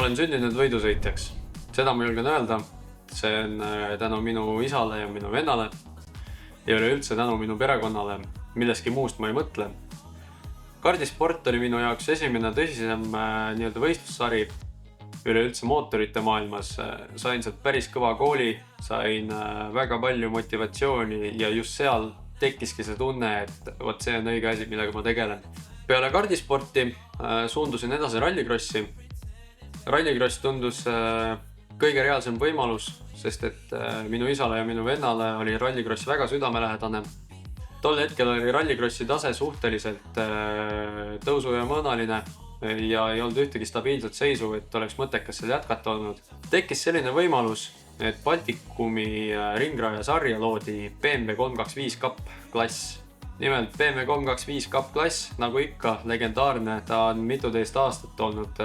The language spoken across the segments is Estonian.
Ma olen sündinud võidusõitjaks. Seda ma julgen öelda. See on tänu minu isale ja minu vennale ja üleüldse tänu minu perekonnale. Milleski muust ma ei mõtle. Kardisport oli minu jaoks esimene tõsisem võistlussari üleüldse mootorite maailmas. Sain sealt päris kõva kooli, sain väga palju motivatsiooni ja just seal tekkiski see tunne, et võt see on õige asi, millega ma tegelen. Peale kardisporti suundusin edasi rallikrossi. Rallikross tundus kõige reaalsem võimalus, sest et minu isale ja minu vennale oli rallikross väga südamelähedane. Tol hetkel oli rallikrossi tase suhteliselt tõusu- ja mõõnaline ja ei olnud ühtegi stabiilset seisu, et oleks mõttekas seal jätkata olnud. Tekkis selline võimalus, et Baltikumi ringraja sarja loodi BMW 325 Cup klass. Nimelt BMW 325 Cup klass, nagu ikka legendaarne, ta on mituteist aastat olnud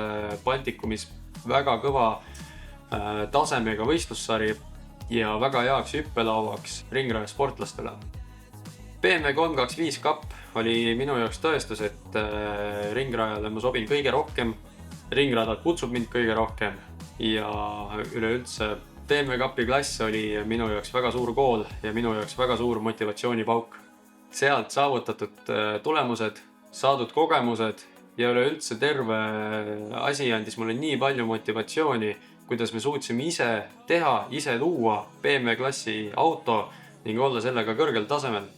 Baltikumis väga kõva tasemega võistlussari ja väga heaks hüppelauaks ringraja sportlastele. BMW 325 Cup oli minu jaoks tõestus, et ringrajale ma sobin kõige rohkem, ringradad kutsub mind kõige rohkem ja üleüldse BMW Cupi klass oli minu jaoks väga suur kool ja minu jaoks väga suur motivatsioonipauk. Sealt saavutatud tulemused, saadud kogemused ja üleüldse terve asi andis mulle nii palju motivatsiooni, kuidas me suutsime ise teha, ise luua BMW klassi auto ning olla sellega kõrgel tasemel.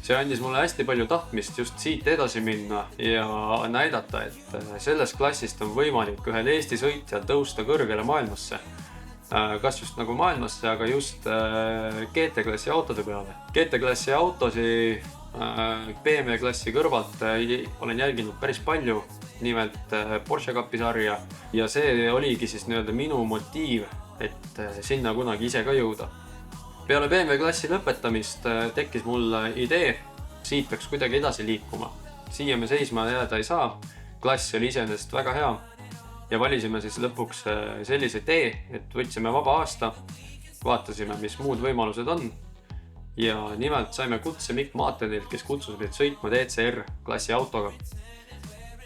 See andis mulle hästi palju tahtmist just siit edasi minna ja näidata, et sellest klassist on võimalik ühel Eesti sõitjal tõusta kõrgele maailmasse. Kas just nagu maailmasse, aga just GT-klassi autode peale. GT-klassi autosi BMW klassi kõrvalt olen jälginud päris palju, nimelt Porsche Cupi sarja ja see oligi siis minu motiiv, et sinna kunagi ise ka jõuda. Peale BMW klassi lõpetamist tekkis mul idee, siit peaks kuidagi edasi liikuma. Siia me seisma jääda ei saa, klass oli iseenesest väga hea ja valisime siis lõpuks sellise tee, et võtsime vaba aasta, vaatasime, mis muud võimalused on ja nimelt saime kutse Mikk Maatenilt, kes kutsus meid sõitma DCR klassi autoga.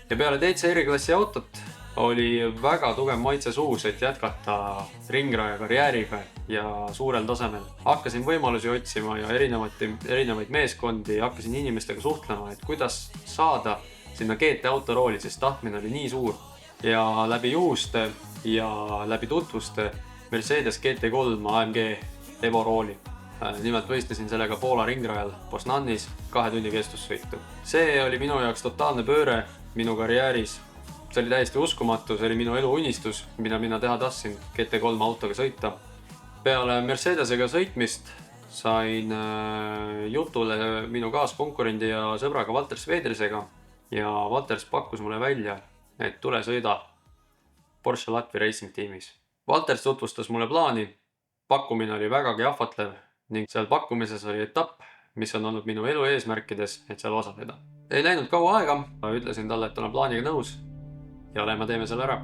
Ja peale DCR klassi autot oli väga tugev maitse suus, et jätkata ringraja karjääriga ja suurel tasemel. Hakkasin võimalusi otsima ja erinevaid meeskondi ja hakkasin inimestega suhtlema, et kuidas saada sinna GT auto rooli, sest tahtmine oli nii suur. Ja läbi juhuste ja läbi tutvuste Mercedes GT3 AMG Evo rooli. Nimelt võistlesin sellega Poola ringrajal Poznanis 2 tunni kestussõitu. See oli minu jaoks totaalne pööre minu karjääris. See oli täiesti uskumatu, see oli minu elu unistus, mida mina teha tahtsin GT3 autoga sõita. Peale Mercedesega sõitmist sain jutule minu kaaskonkurendi ja sõbraga Valter Svedrisega ja Valters pakkus mulle välja, et tule sõida Porsche Latvia Racing tiimis. Valters tutvustas mulle plaani, pakkumine oli vägagi ahvatlev ning seal pakkumises oli etapp, mis on olnud minu elu eesmärkides, et seal osaleda. Ei läinud kaua aega, ütlesin talle, et olen plaaniga nõus ja teeme selle ära.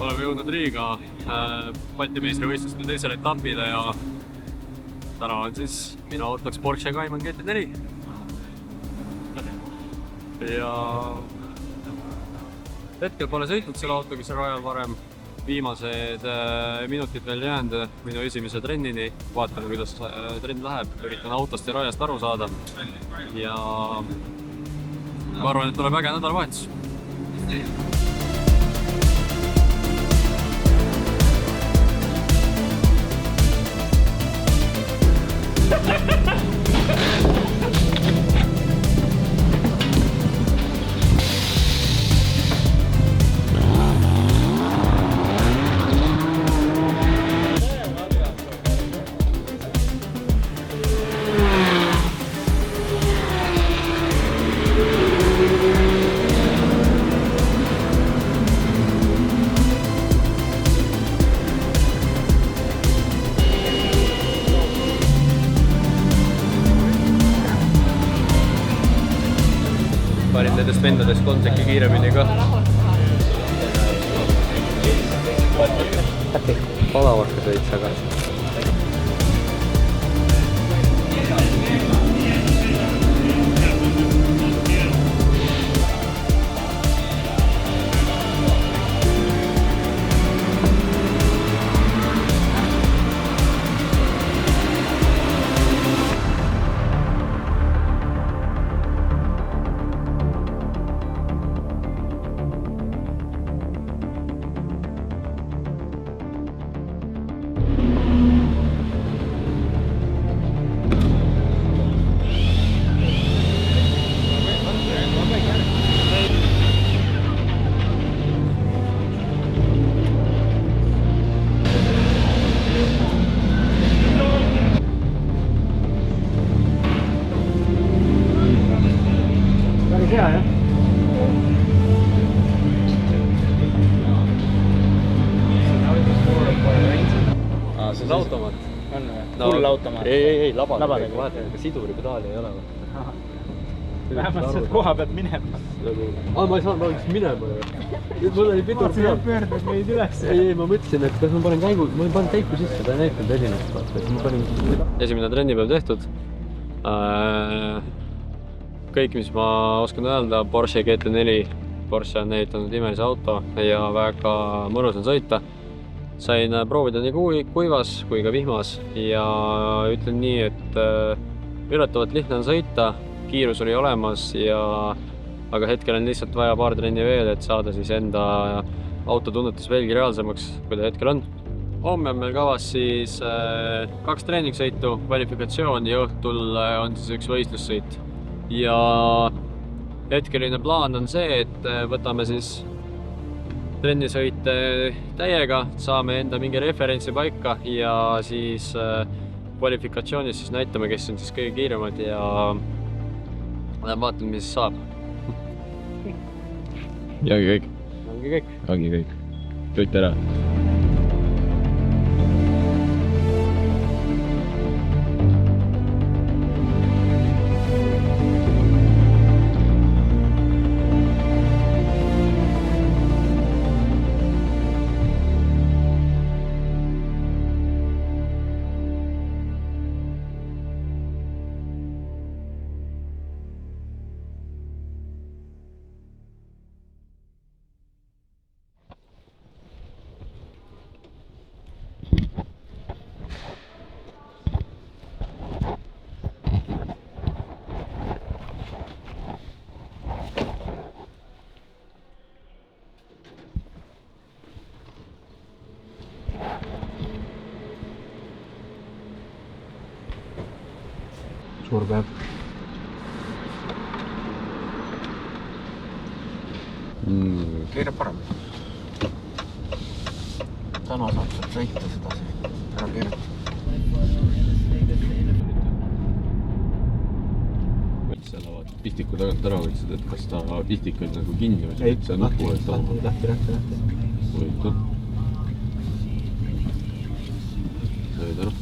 Oleme jõudnud Riiga Balti meistrivõistluste teisele etapile ja täna on siis minu autoks Porsche Cayman GT4. Ja hetkel pole sõitnud selle autoga seal rajal varem. Viimased minutid veel jäänud minu esimese trennini. Vaatame, kuidas trenn läheb. Üritan autost ja rajast aru saada. Ja ma arvan, et tuleb äge nädalavahetus. panin nendest vendadest 3 sekki kiiremini ka. Palavaks veits, aga hea, jah? See on automaat. On või? Full automaat? Ei, labadega. Vaata, aga siduri pedaali ei ole. Vähemalt sealt koha pealt minema. Ma ei saanud alguses minema. Mul oli pidur peal. Sa pöördad meid üles. Ei, ma mõtlesin, et kas ma panen käiku sisse, ta ei näitanud esimest. Esimene trennipäev tehtud. Kõik, mis ma oskan öelda, Porsche GT4. Porsche on ehitanud imelise auto ja väga mõnus on sõita. Sain proovida nii kuivas kui ka vihmas ja ütlen nii, et üllatavalt lihtne on sõita, kiirus oli olemas aga hetkel on lihtsalt vaja paar trenni veel, et saada siis enda autotunnetus veelgi reaalsemaks, kui ta hetkel on. Homme on meil kavas siis 2 treeningsõitu, kvalifikatsioon ja õhtul on siis üks võistlussõit. Ja hetkeline plaan on see, et võtame siis trennisõite täiega, saame enda mingi referentsi paika ja siis kvalifikatsioonis siis näitame, kes on siis kõige kiiremad ja vaatame, mis saab. Ja ongi kõik. Ongi kõik. Ongi kõik. Kõik ära. Suur päev. Keerab paremini. Täna saab sealt sõita seda ära keerata. Pistiku tagant ära võtsid, et kas ta pistik on nagu kinni või see on nuku eest oma? Lähti. Võitud. Sõid ära.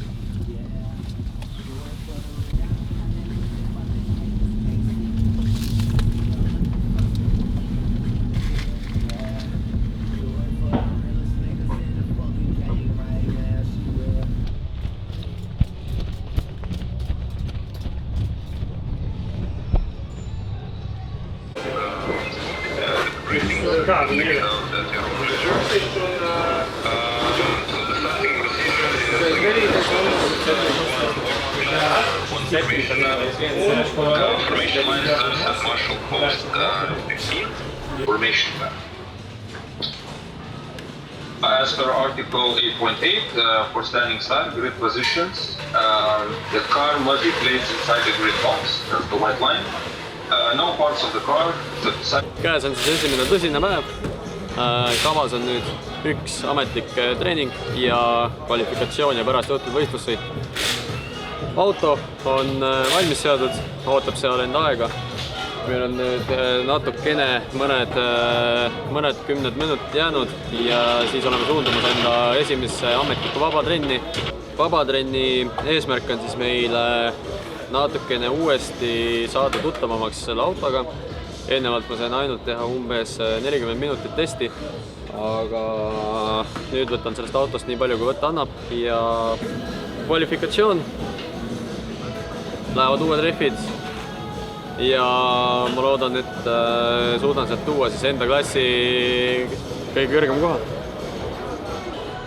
As per Article 8.8 for standing start, grid positions, the car must be placed inside the grid box, that's the white line. No parts of the car. Käes on siis esimene tõsine päev. Kavas on nüüd üks ametlik treening ja kvalifikatsioon ja pärast õhtul võistlussõit. Auto on valmis seadud, ootab seal enda aega. Meil on nüüd natukene mõned 10 minutit jäänud ja siis oleme suundumas enda esimesse ametlikku vabatrenni. Vabatrenni eesmärk on siis meil natukene uuesti saada tuttavamaks selle autoga Eelnevalt ma sain ainult teha umbes 40 minutit testi, aga nüüd võtan sellest autost nii palju, kui võtta annab ja kvalifikatsioon. Lähevad uued rehvid ja ma loodan, et suudan sealt tuua siis enda klassi kõige kõrgem koha.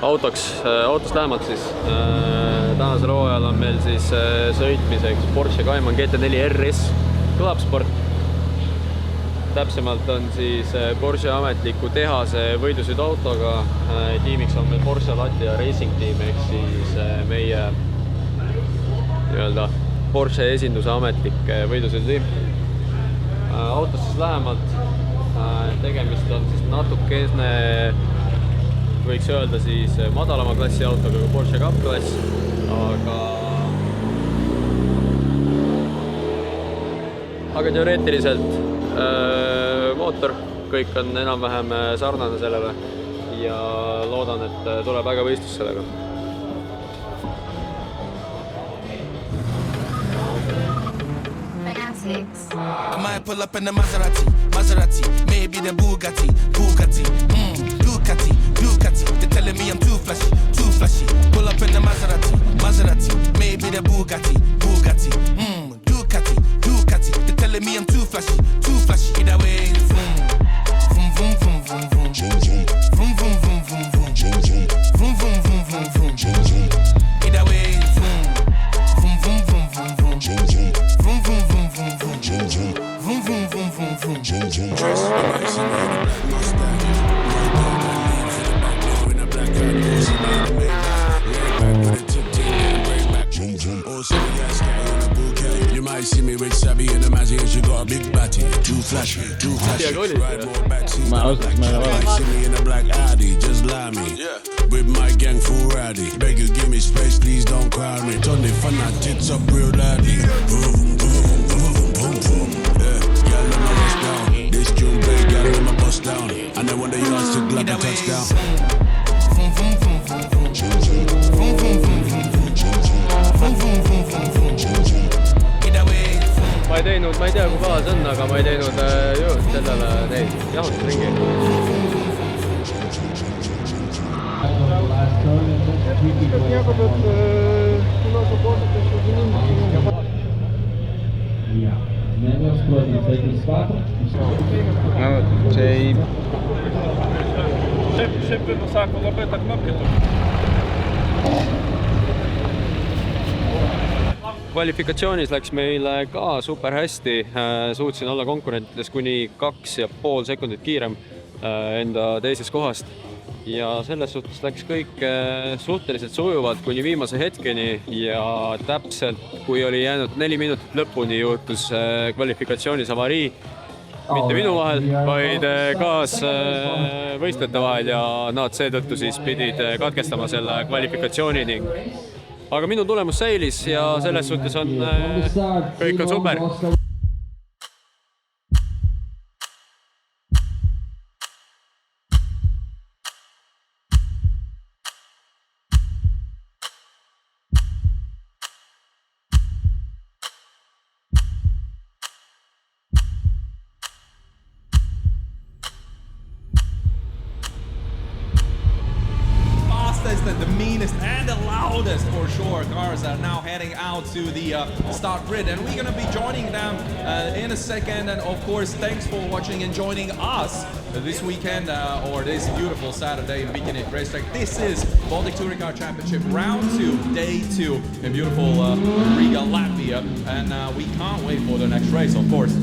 Autost lähemalt siis. Tänasel hooajal on meil siis sõitmiseks Porsche Cayman GT4 RS kõlapsport. Täpsemalt on siis Porsche ametliku tehase võidusõiduautoga. Tiimiks on meil Porsche Latvia Racing Team ehk siis meie Porsche esinduse ametlik võidusõidutiim. Autost siis lähemalt. Tegemist on siis natukene, võiks öelda siis madalama klassi autoga kui Porsche Cup klass, aga teoreetiliselt mootor, kõik on enam-vähem sarnane sellele ja loodan, et tuleb väga võistlus sellega. I might pull up in the Maserati, maybe the Bugatti, Ducati, they're telling me I'm too flashy, pull up in the Maserati, maybe the Bugatti, Ducati, they're telling me I'm too flashy, either way, vroom, vroom, vroom, vroom, vroom, vroom, vroom, vroom, vroom, vroom, vroom, vroom, vroom, vroom, vroom, vroom, vroom, either way, vroom, vroom, vroom, vroom, vroom, vroom, vroom, vroom, vroom, vroom, vroom, vroom, vroom, vroom, vroom, vroom. Dress, you might see me in a black Mustang. In a black car, you see me in a Maybach. Laid back with a tip-tip and break back. Also, yeah, sky in a bouquet. You might see me with Sabi in a Mazzy and she got a big batty. Too flashy. Ride more backseat. You might see me in a black Audi, just lie me. With my gang full rowdy. Beg you, give me space, please don't crowd me. Turn the fun, I tits up real loudly. Boom, boom, boom, boom, boom, boom. Girl, let my bust down. This tune play, girl, let my bust down. And then when the yards took like a touchdown. Vroom, vroom, vroom, vroom, vroom. Vroom, vroom, vroom, vroom, vroom. Vroom, vroom, vroom, vroom, vroom. Ma ei teinud, ma ei tea, kui kaua see on, aga ma ei teinud sellele neid jahutusringi. No see ei... Šepinu sako labai tą knopkę tu. Kvalifikatsioonis läks meil ka super hästi. Suutsin olla konkurentides kuni 2,5 sekundit kiirem enda teisest kohast. Ja selles suhtes läks kõik suhteliselt sujuvalt kuni viimase hetkeni ja täpselt kui oli jäänud 4 minutit lõpuni juhtus kvalifikatsioonis avarii. Mitte minu vahel, vaid kaasvõistlejate vahel ja nad seetõttu siis pidid katkestama selle kvalifikatsiooni ning aga minu tulemus säilis ja selles suhtes on kõik on super. And the meanest and the loudest for sure cars are now heading out to the start grid, and we're gonna be joining them in a second. And of course, thanks for watching and joining us this weekend or this beautiful Saturday in Bikini Racetrack. This is Baltic Touring Car Championship Round 2, Day 2 in beautiful Riga, Latvia, and we can't wait for the next race, of course.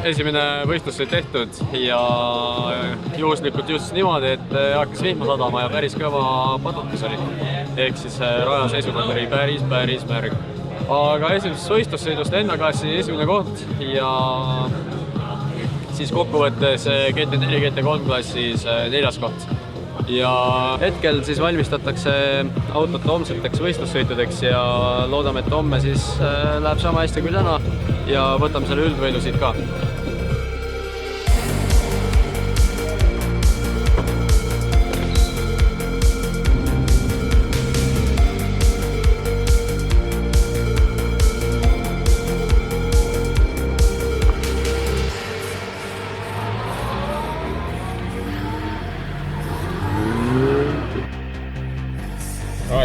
esimene võistlus sai tehtud ja juhuslikult just niimoodi, et hakkas vihma sadama ja päris kõva padukas oli. Ehk siis raja seisukond oli päris märg. Aga esimesest võistlussõidust enda-klassi esimene koht ja siis kokkuvõttes GT4, GT3 klassis 4. koht. Ja hetkel siis valmistatakse autot homseteks võistlussõitudeks ja loodame, et homme siis läheb sama hästi kui täna ja võtame selle üldvõidu siit ka.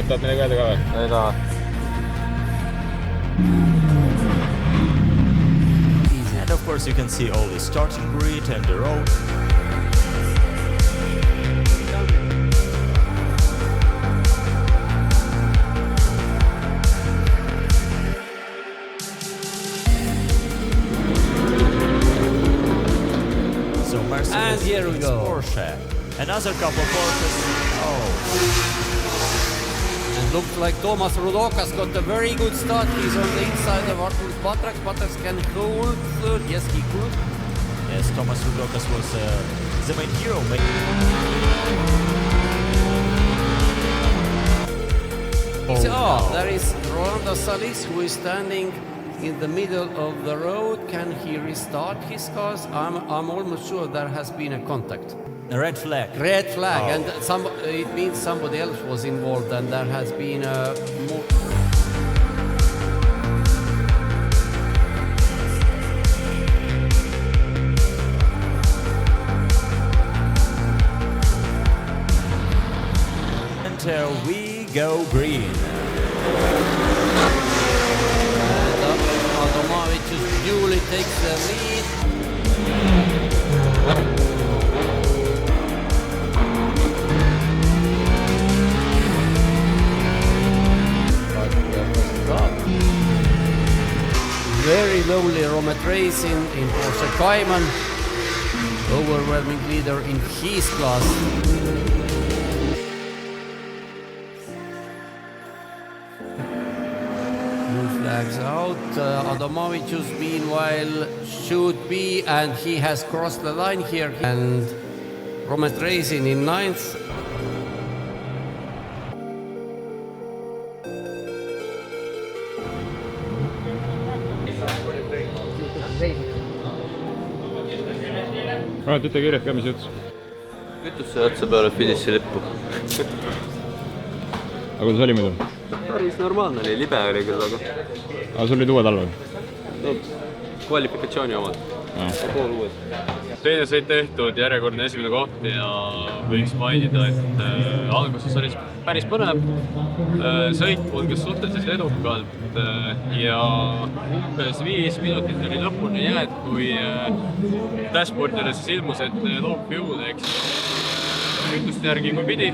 Tahad midagi öelda ka või? Ei taha. And of course you can see all the starting grid and the road. So Mercedes And here we go. Porsche. Another couple Porsches. Oh. And looks like Thomas Rudokas got a very good start. He's on the inside of Arturis Batrax. Batrax can hold third. Yes, he could. Yes, Thomas Rudokas was the main hero. There is Rolando Salis who is standing in the middle of the road. Can he restart his cars? I'm almost sure there has been a contact. A red flag. Red flag, and it means somebody else was involved, and there has been a more. Until we go green. And Adomavicius duly takes the lead. Very lowly Romet Racing in Porsche Cayman, overwhelming leader in his class. Blue flags out. Adomavicius meanwhile should be, and he has crossed the line here. And Romet Racing in 9th. Ütle kirjad ka, mis jutus? Kütuse otsa peale finiši lippu. Aga kuidas oli muidu? Päris normaalne oli, libe oli küll, aga Aga sul olid uued all või? no, kvalifikatsiooni omad. Pool uued. Teine sõit tehtud, järjekordne esimene koht ja võiks mainida, et alguses oli päris põnev. Sõit kulges suhteliselt edukalt ja umbes 5 minutit oli lõpuni jääd, kui dashboardile siis ilmus, et low fuel eks kütust järgi kui pidi.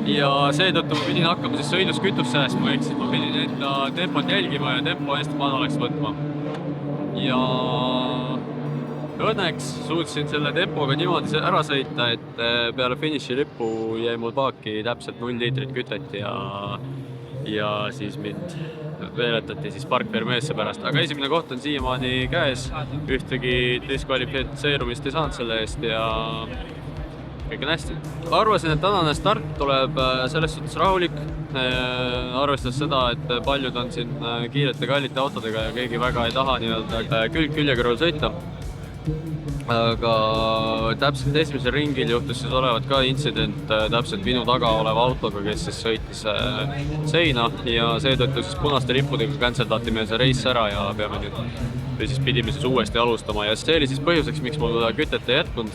Ja seetõttu ma pidin hakkama siis sõidus kütust säästma, ehk siis ma pidin enda tempot jälgima ja tempo hästi madalaks võtma. Ja õnneks suutsin selle tempoga niimoodi ära sõita, et peale finiši lippu jäi mul paaki täpselt 0 liitrit kütet ja siis mind veeletati siis parkvermeesse pärast. Aga esimene koht on siiamaani käes, ühtegi diskvalifitseerumist ei saanud selle eest ja kõik on hästi. Arvasin, et tänane start tuleb selles suhtes rahulik, arvestades seda, et paljud on siin kiirete kallite autodega ja keegi väga ei taha külg külje kõrval sõita. Aga täpselt esimesel ringil juhtus siis olevat ka intsident täpselt minu taga oleva autoga, kes siis sõitis seina ja seetõttu siis punaste lippudega canceldati meil see reis ära ja pidime siis uuesti alustama ja see oli siis põhjuseks, miks mul kütet ei jätkunud.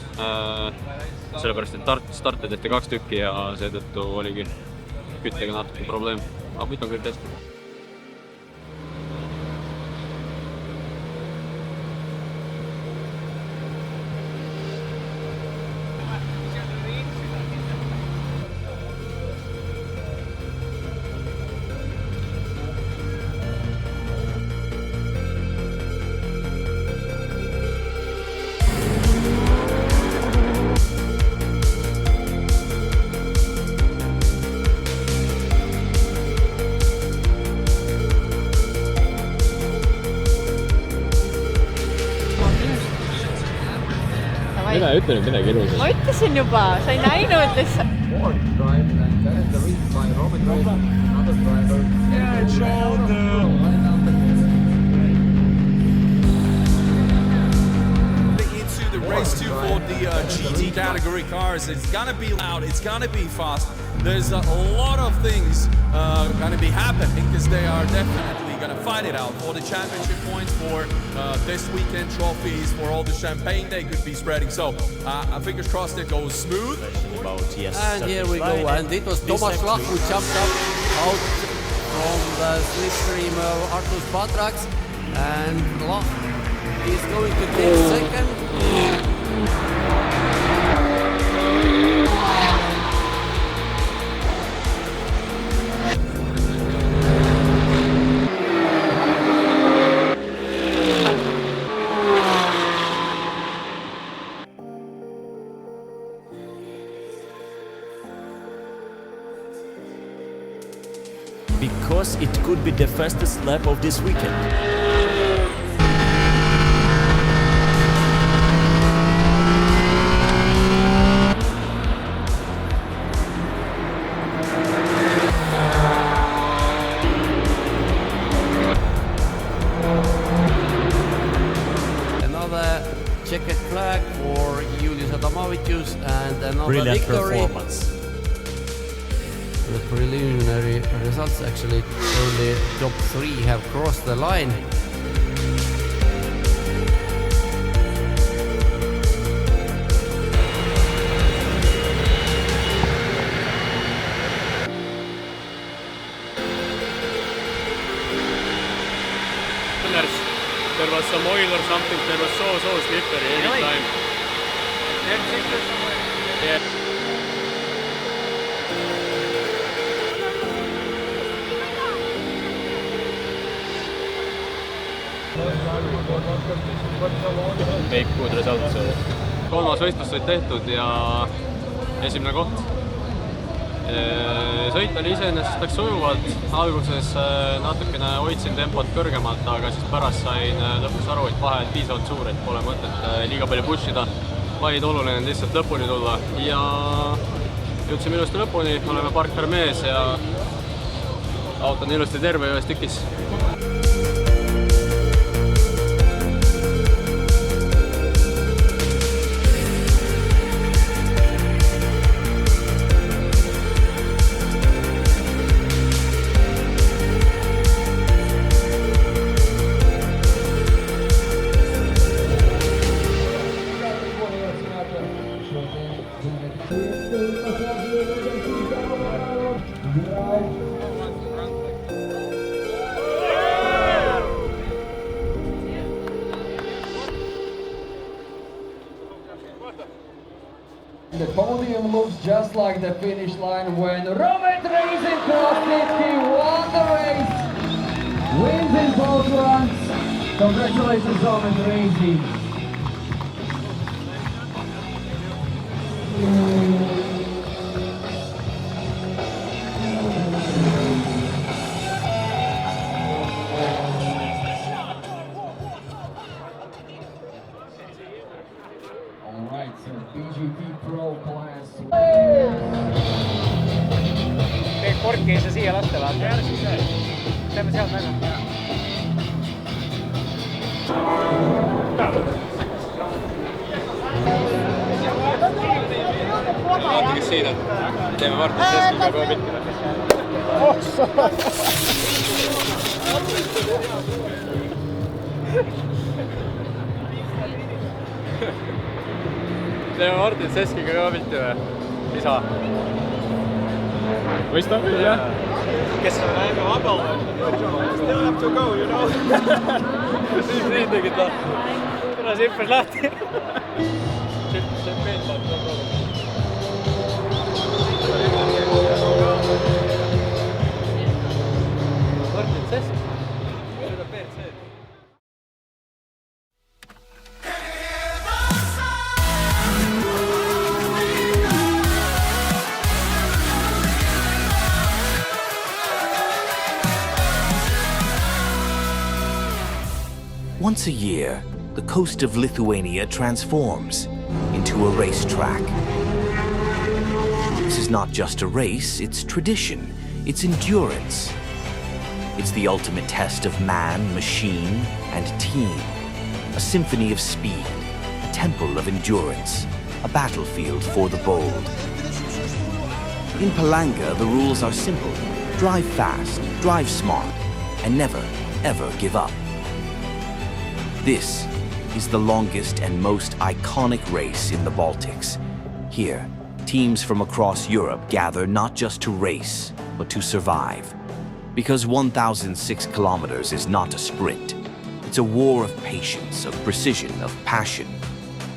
Sellepärast, et starte tehti 2 tükki ja seetõttu oligi küttega natuke probleem. Aga nüüd on kõik hästi. Ene, ütle nüüd midagi ilusat. ma ütlesin juba, sa ei näinud lihtsalt. Into the race 2 for the GT category cars. It's gonna be loud, it's gonna be fast. There's a lot of things gonna be happening because they are definitely gonna fight it out for the championship points, for this weekend trophies, for all the champagne they could be spreading. So fingers crossed it goes smooth. And here we go, and it was Thomas Lach who jumped up out from the slipstream of Artus Patrax, and Lach is going to take second. Because it could be the fastest lap of this weekend. Another checkered flag for Julius Adamavicius and another Brilliant victory. performance. The preliminary results actually only top 3 have crossed the line. There was some oil or something, there was so slippery every time. Yeah. Make good results. kolmas võistlussõit tehtud ja esimene koht. Sõit oli iseenesest läks sujuvalt, alguses natukene hoidsin tempot kõrgemalt, aga siis pärast sain lõpuks aru, et vahe on piisavalt suur, et pole mõtet liiga palju push ida, vaid oluline on lihtsalt lõpuni tulla ja jõudsime ilusti lõpuni, oleme partner mees ja auto on ilusti terve ühes tükis. The podium looks just like the finish line when Romet Racing crossed it. He won the race, wins in both runs. Congratulations, Romet Racing. Alright, so BGT Pro class. Teed korki ei saa siia lasta, vaata. Teeme sealt väga. Vaata, kes siin on. Teeme Martin Seskiga kohe pilti. Teeme Martin Seskiga ka pilti või? Isa. Mõistab küll, jah. Kes on väga vabal. Still have to go, you know. Siin tegid ta. Kuna see hüppes lahti. See peet saab ka. Martin Sesk. Seda peet see. Once a year, the coast of Lithuania transforms into a racetrack. This is not just a race, it's tradition, it's endurance. It's the ultimate test of man, machine, and team. A symphony of speed, a temple of endurance, a battlefield for the bold. In Palanga, the rules are simple. Drive fast, drive smart, and never, ever give up. This is the longest and most iconic race in the Baltics. Here, teams from across Europe gather not just to race, but to survive. Because 1,006 kilometers is not a sprint. It's a war of patience, of precision, of passion.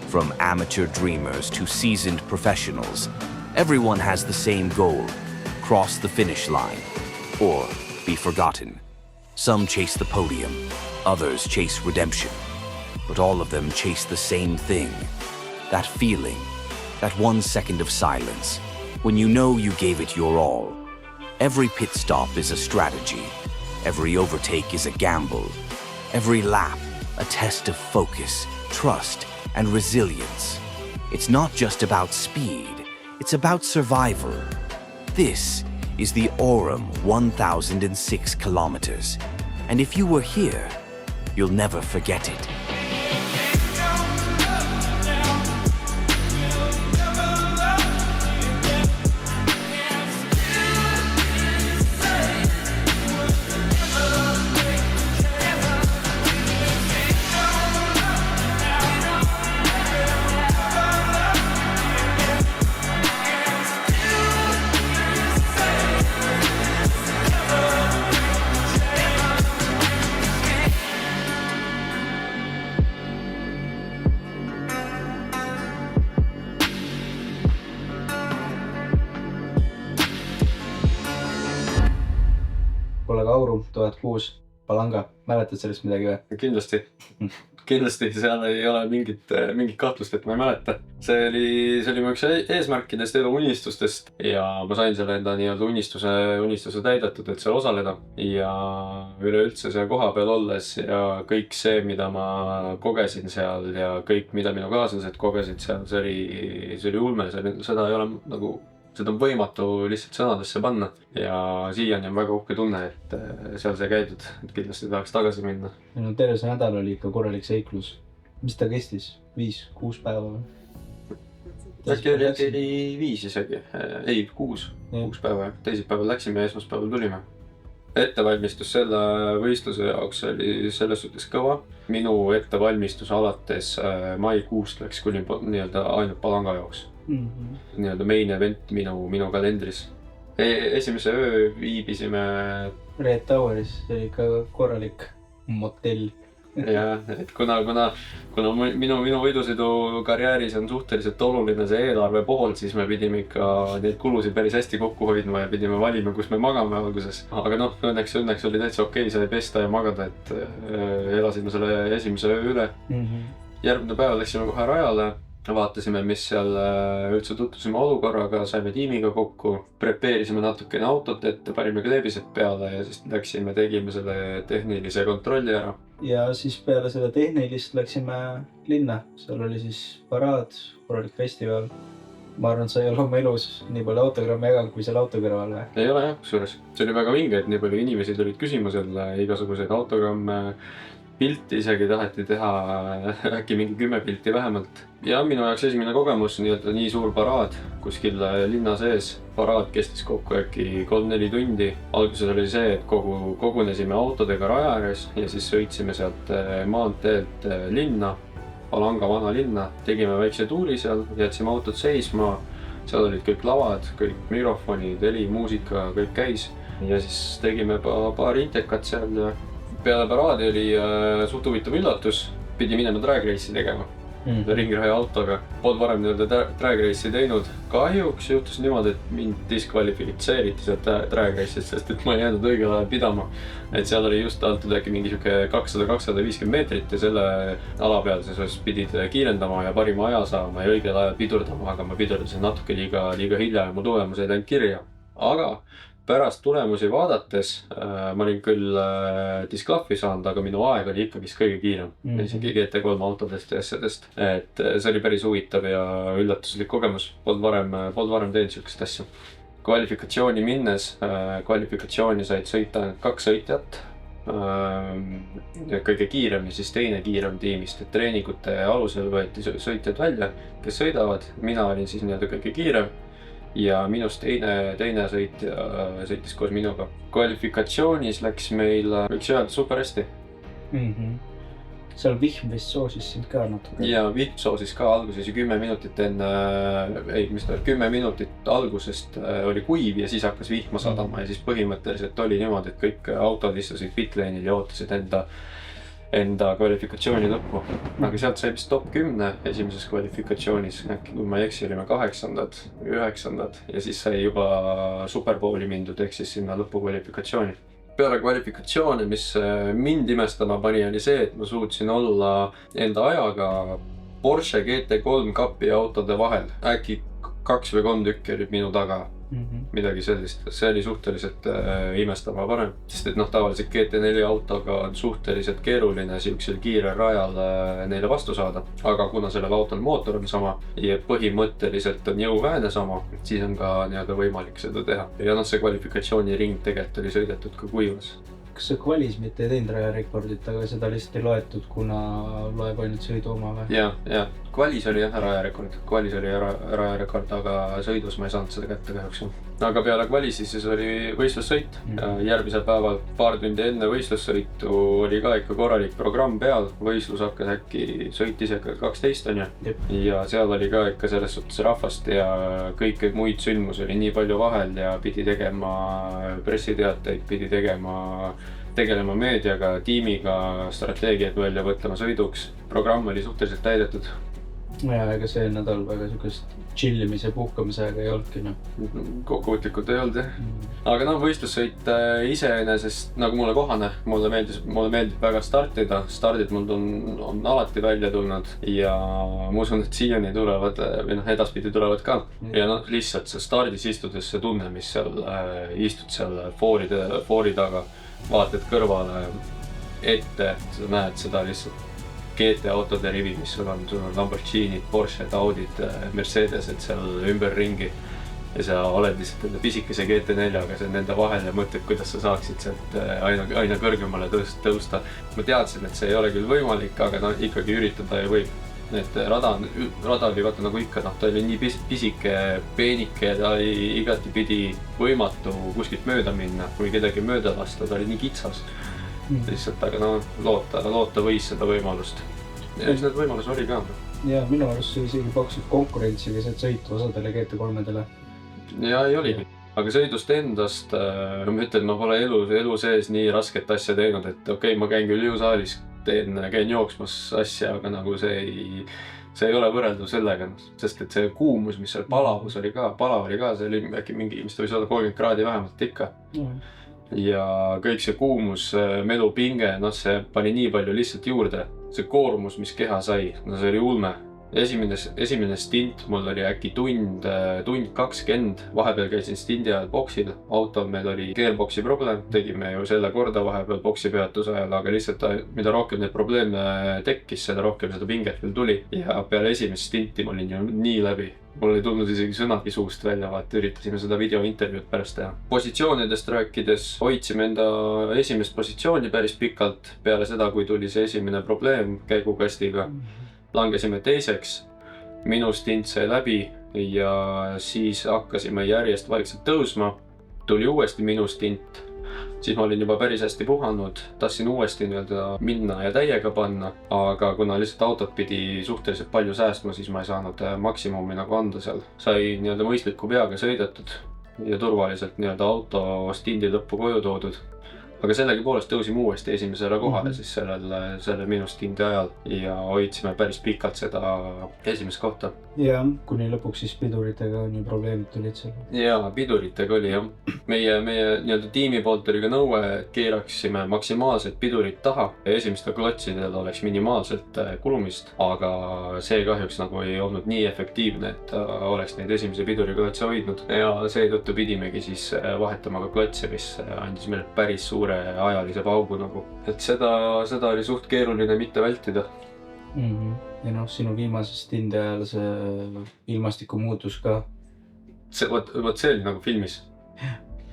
From amateur dreamers to seasoned professionals, everyone has the same goal: cross the finish line, or be forgotten. Some chase the podium, others chase redemption. But all of them chase the same thing. That feeling, that 1 second of silence, when you know you gave it your all. Every pit stop is a strategy. Every overtake is a gamble. Every lap, a test of focus, trust, and resilience. It's not just about speed, it's about survival. This is the Aurum 1,006 kilometers. And if you were here, you'll never forget it. Pole ka Aurum 1006 Palanga. Mäletad sellest midagi või? Kindlasti, seal ei ole mingit kahtlust, et ma ei mäleta. See oli mu üks eesmärkidest, elu unistustest ja ma sain selle enda nii-öelda unistuse täidetud, et seal osaleda. Ja üleüldse seal koha peal olles ja kõik see, mida ma kogesin seal ja kõik, mida minu kaaslased kogesid seal, see oli ulme, seda ei ole nagu... Seda on võimatu lihtsalt sõnadesse panna ja siiani on väga uhke tunne, et seal sai käidud, et kindlasti tahaks tagasi minna. No terve see nädal oli ikka korralik seiklus. Mis ta kestis? 5-6 päeva või? Äkki oli 5 isegi, ei 6 päeva. Teisipäeval läksime ja esmaspäeval tulime. Ettevalmistus selle võistluse jaoks oli selles suhtes kõva. Minu ettevalmistus alates maikuust läks kuni ainult Palanga jaoks. Nii-öelda main event minu kalendris. Esimese öö viibisime Red Toweris, see oli ikka korralik motell. Ja, et kuna minu võidusõidu karjääris on suhteliselt oluline see eelarve pool, siis me pidime ikka neid kulusid päris hästi kokku hoidma ja pidime valima, kus me magame alguses. Aga õnneks oli täitsa okei, sai pesta ja magada, et elasime selle esimese öö üle. Järgmine päev läksime kohe rajale. Vaatasime, mis seal üldse tutvusime olukorraga, saime tiimiga kokku, prepeerisime natukene autot ette, panime kleebised peale ja siis läksime, tegime selle tehnilise kontrolli ära. Ja siis peale selle tehnilist läksime linna. Seal oli siis paraad, korralik festival. Ma arvan, et sa ei ole oma elus nii palju autogramme jaganud kui seal auto kõrval või? Ei ole jah, kusjuures. See oli väga vinge, et nii palju inimesi tulid küsima selle igasuguseid autogramme. Pilti isegi taheti teha äkki mingi 10 pilti vähemalt. Ja minu jaoks esimene kogemus, nii suur paraad kuskil linna sees. Paraad kestis kokku äkki 3-4 tundi. Alguses oli see, et kogunesime autodega raja ääres ja siis sõitsime sealt maanteelt linna, Palanga vana linna. Tegime väikse tuuri seal, jätsime autot seisma. Seal olid kõik lavad, kõik mikrofonid, heli, muusika, kõik käis. Ja siis tegime paar intekat seal ja peale paraadi oli suht huvitav üllatus. Pidi minema drag race'i tegema. Ringraja autoga. Polnud varem drag race'i teinud. Kahjuks juhtus niimoodi, et mind diskvalifitseeriti sealt drag race'ist, sest et ma ei jäänud õigel ajal pidama. Et seal oli just antud äkki mingi 200-250 meetrit ja selle ala peal siis pidid kiirendama ja parima aja saama ja õigel ajal pidurdama, aga ma pidurdasin natuke liiga hilja ja mu tulemus ei läinud kirja. Aga pärast tulemusi vaadates ma olin küll disclafi saanud, aga minu aeg oli ikkagi kõige kiirem. Isegi GT3 autodest ja asjadest. Et see oli päris huvitav ja üllatuslik kogemus. Polnud varem teinud sellist asja. Kvalifikatsiooni minnes, kvalifikatsiooni said sõita ainult 2 sõitjat. Kõige kiirem ja siis teine kiirem tiimist. Et treeningute alusel võeti sõitjad välja, kes sõidavad. Mina olin siis nii-öelda kõige kiirem. Ja minust teine sõitja sõitis koos minuga. Kvalifikatsioonis läks meil, võiks öelda, super hästi. Seal vihm vist soosis sind ka natuke. Ja vihm soosis ka alguses ju 10 minutit enne, 10 minutit algusest oli kuiv ja siis hakkas vihma sadama ja siis põhimõtteliselt oli niimoodi, et kõik autod istusid pitlane'il ja ootasid enda kvalifikatsiooni lõppu. Aga sealt sai vist top 10 esimeses kvalifikatsioonis, äkki kui ma ei eksi, olime 8., 9. ja siis sai juba Superbowli mindud ehk siis sinna lõpu kvalifikatsiooni. Peale kvalifikatsiooni, mis mind imestama pani, oli see, et ma suutsin olla enda ajaga Porsche GT3 kapi autode vahel. Äkki 2 või 3 tükki olid minu taga. Midagi sellist. See oli suhteliselt imestama parem. Sest et tavaliselt GT4 autoga on suhteliselt keeruline siuksel kiirel rajal neile vastu saada. Aga kuna sellel autol mootor on sama ja põhimõtteliselt on jõuväene sama, siis on ka nii-öelda võimalik seda teha. Ja see kvalifikatsiooniring tegelikult oli sõidetud ka kuivas. Kas see kvalis mitte ei teinud rajarekordit, aga seda lihtsalt ei loetud, kuna loeb ainult sõidu oma või? Ja. Kvalis oli rajarekord. Kvalis oli rajarekord, aga sõidus ma ei saanud seda kätte kahjuks. Aga peale kvalisi siis oli võistlussõit. Järgmisel päeval paar tundi enne võistlussõitu oli ka ikka korralik programm peal. Võistlus hakkas äkki sõit ise 12 on ju. Ja seal oli ka ikka selles suhtes rahvast ja kõike muid sündmusi oli nii palju vahel ja pidi tegema pressiteateid, pidi tegelema meediaga, tiimiga, strateegiaid välja võtlema sõiduks. Programm oli suhteliselt täidetud. Ja ega see nädal väga sükest chillimise ja puhkamise aega ei olnudki. Kokkuvõtlikult ei olnud jah. Aga võistlussõit iseenesest nagu mulle kohane. Mulle meeldib väga startida. Stardid mul on alati välja tulnud ja ma usun, et siiani tulevad või edaspidi tulevad ka. Ja lihtsalt see stardis istudes see tunne, mis seal istud seal foori taga, vaatad kõrvale ette, sa näed seda lihtsalt GT autode rivi, mis sul on Lamborghinid, Porsche, Audid, Mercedesed seal ümberringi ja sa oled lihtsalt enda pisikese GT4-ga seal nende vahel ja mõtled, kuidas sa saaksid sealt aina kõrgemale tõusta. Ma teadsin, et see ei ole küll võimalik, aga ikkagi üritada ei võib. Need rada oli vaata nagu ikka, ta oli nii pisike, peenike ja ta oli igati pidi võimatu kuskilt mööda minna, kui kedagi mööda lasta, ta oli nii kitsas. Lihtsalt, aga loota võis seda võimalust. Ja siis need võimalus oli ka. Ja minu arust see isegi paksus konkurentsiga see sõitu osadele GT3-dele. Ja ei oligi. Aga sõidust endast, ma ütlen, ma pole elu sees nii rasket asja teinud, et okei, ma käin küll jõusaalis, käin jooksmas asja, aga nagu see ei ole võrreldav sellega, sest et see kuumus, mis seal palav oli ka, see oli äkki mingi, mis ta võis olla 30 kraadi vähemalt ikka. Ja kõik see kuumus, melupinge, see pani nii palju lihtsalt juurde. See koormus, mis keha sai, see oli ulme. Esimene stint mul oli äkki tund 20, vahepeal käisin stindi ajal boksil. Autol meil oli gearboxi probleem, tegime ju selle korda vahepeal boksi peatuse ajal, aga lihtsalt mida rohkem neid probleeme tekkis, seda rohkem seda pinget veel tuli. Ja peale esimest stinti ma olin ju nii läbi. Mul ei tulnud isegi sõnagi suust välja, üritasime seda videointervjuud pärast teha. Positsioonidest rääkides hoidsime enda esimest positsiooni päris pikalt peale seda, kui tuli see esimene probleem käigukastiga. Langesime teiseks, minu stint sai läbi ja siis hakkasime järjest vaikselt tõusma. Tuli uuesti minu stint. Siis ma olin juba päris hästi puhanud, tahtsin uuesti minna ja täiega panna, aga kuna lihtsalt autot pidi suhteliselt palju säästma, siis ma ei saanud maksimumi anda seal. Sai mõistliku peaga sõidetud ja turvaliselt auto stindi lõppu koju toodud. aga sellegipoolest tõusime uuesti esimesele kohale siis sellel minu stindi ajal ja hoidsime päris pikalt seda esimest kohta. Ja, kuni lõpuks siis piduritega nii probleemid tulid seal. Ja, piduritega oli jah. Meie nii-öelda tiimi poolt oli ka nõue, et keeraksime maksimaalselt pidurit taha ja esimestel klotsidel oleks minimaalselt kulumist, aga see kahjuks nagu ei olnud nii efektiivne, et oleks neid esimese piduriklotse hoidnud ja seetõttu pidimegi siis vahetama ka klotse, mis andis meile päris suure ajalise paugu nagu. Et seda oli suht keeruline mitte vältida. Ja sinu viimase stindi ajal see ilmastiku muutus ka. See oli nagu filmis.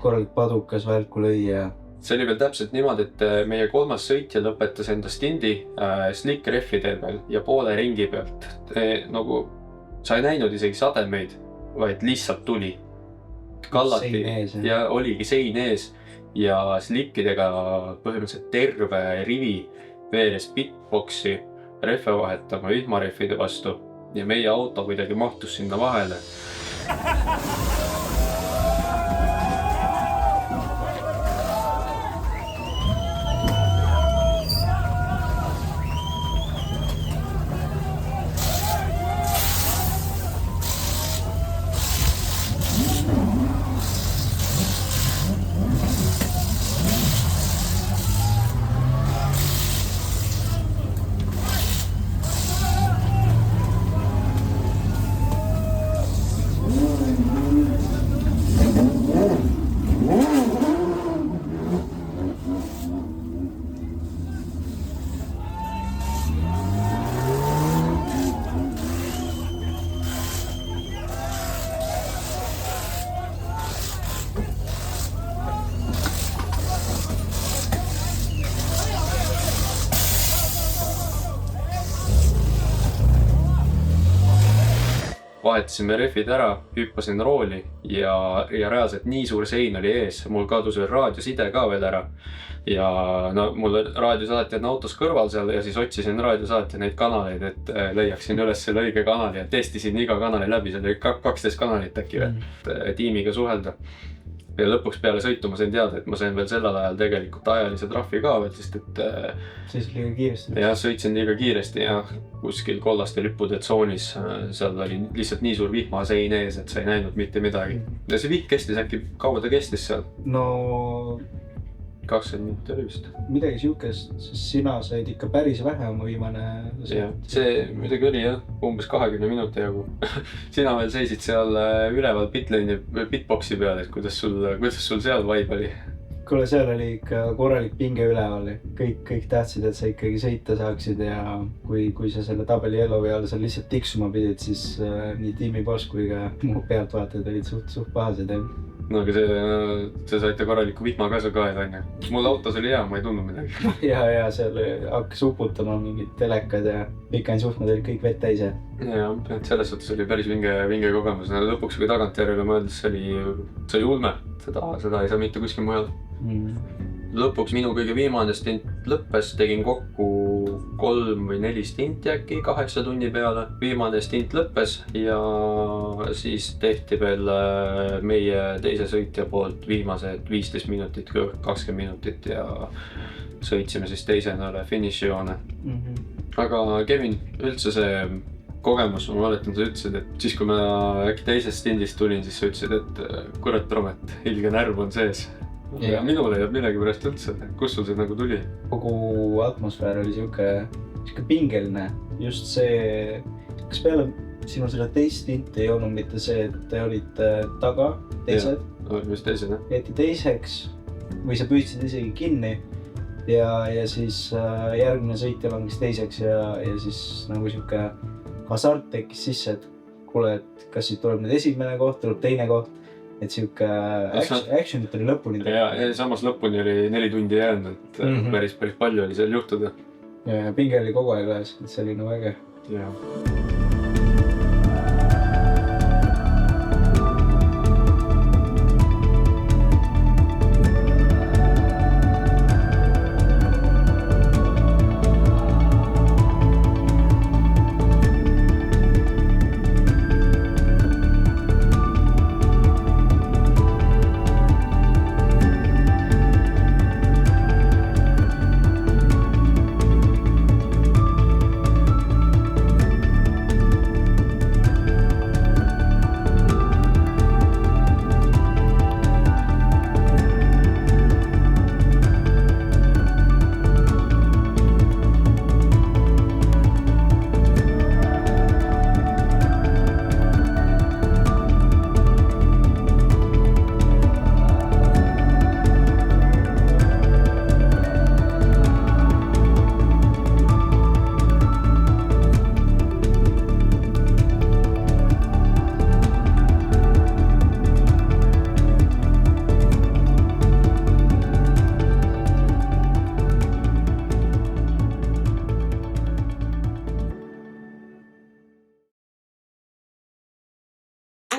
Korralik padukas välku lõi ja... See oli veel täpselt niimoodi, et meie 3. sõitja lõpetas enda stindi slick reffidel veel ja poole ringi pealt. Nagu sa ei näinud isegi sademeid, vaid lihtsalt tuli. Kallati ja oligi sein ees ja slickidega põhimõtteliselt terve rivi veeres pitboxi rehve vahetama vihmarehvide vastu ja meie auto kuidagi mahtus sinna vahele. Vahetasime rehvid ära, hüppasin rooli ja reaalselt nii suur sein oli ees. Mul kadus veel raadioside ka veel ära. Ja mul raadiosaatja on autos kõrval seal ja siis otsisin raadiosaatja neid kanaleid, et leiaksin üles selle õige kanali ja testisin iga kanali läbi. Seal oli 12 kanalit äkki veel tiimiga suhelda. Ja lõpuks peale sõitu ma sain teada, et ma sain veel sellel ajal tegelikult ajalise trahvi ka veel, sest et... Siis liiga kiiresti. Ja sõitsin liiga kiiresti ja kuskil kollaste lippude tsoonis. Seal oli lihtsalt nii suur vihmasein ees, et sa ei näinud mitte midagi. Ja see vihk kestis äkki, kaua ta kestis seal? No... 20 minutit oli vist. Midagi siukest, sest sina said ikka päris vähe oma viimane... Ja, see midagi oli jah, umbes 20 minuti jagu. Sina veel seisid seal üleval pitboxi peal, et kuidas sul seal vibe oli? Kuule, seal oli ikka korralik pinge üleval. Kõik tähtsid, et sa ikkagi sõita saaksid ja kui sa selle tabeli elu peal seal lihtsalt tiksuma pidid, siis nii tiimi boss kui ka mu pealtvaatajad olid suht pahased. No aga see saite korraliku vihmakasu ka, et on ju. Mul autos oli hea, ma ei tundnud midagi. Ja seal hakkas uputama mingid telekad ja pikandsuhmad olid kõik vett täis. Ja, et selles suhtes oli päris vinge kogemus. Lõpuks kui tagantjärjele mõeldes, see oli ulme. Seda ei saa mitte kuskil mujal. Lõpuks minu kõige viimane stint lõppes, tegin kokku 3 või 4 stinti äkki 8 tunni peale. Viimane stint lõppes ja siis tehti veel meie teise sõitja poolt viimased 15 minutit, 20 minutit ja sõitsime siis teisena üle finišijoone. Aga Kevin, üldse see kogemus, ma mäletan, sa ütlesid, et siis kui ma äkki teisest stindist tulin, siis sa ütlesid, et kurat Romet, ilge närv on sees. Ja minule jääb millegi pärast üldse, kus sul see nagu tuli? Kogu atmosfäär oli siuke pingeline. Just see, kas peale sinu selle teist stinti ei olnud mitte see, et te olite taga, teised? Just teised, jah. Jäeti teiseks või sa püüdsid isegi kinni ja siis järgmine sõitja langis teiseks ja siis nagu siuke hasart tekkis sisse, et kuule, et kas siit tuleb nüüd esimene koht, tuleb teine koht. Et siuke actionit oli lõpuni. Ja samas lõpuni oli 4 tundi jäänud, et päris palju oli seal juhtuda. Ja pinge oli kogu aeg üles, et see oli nagu äge.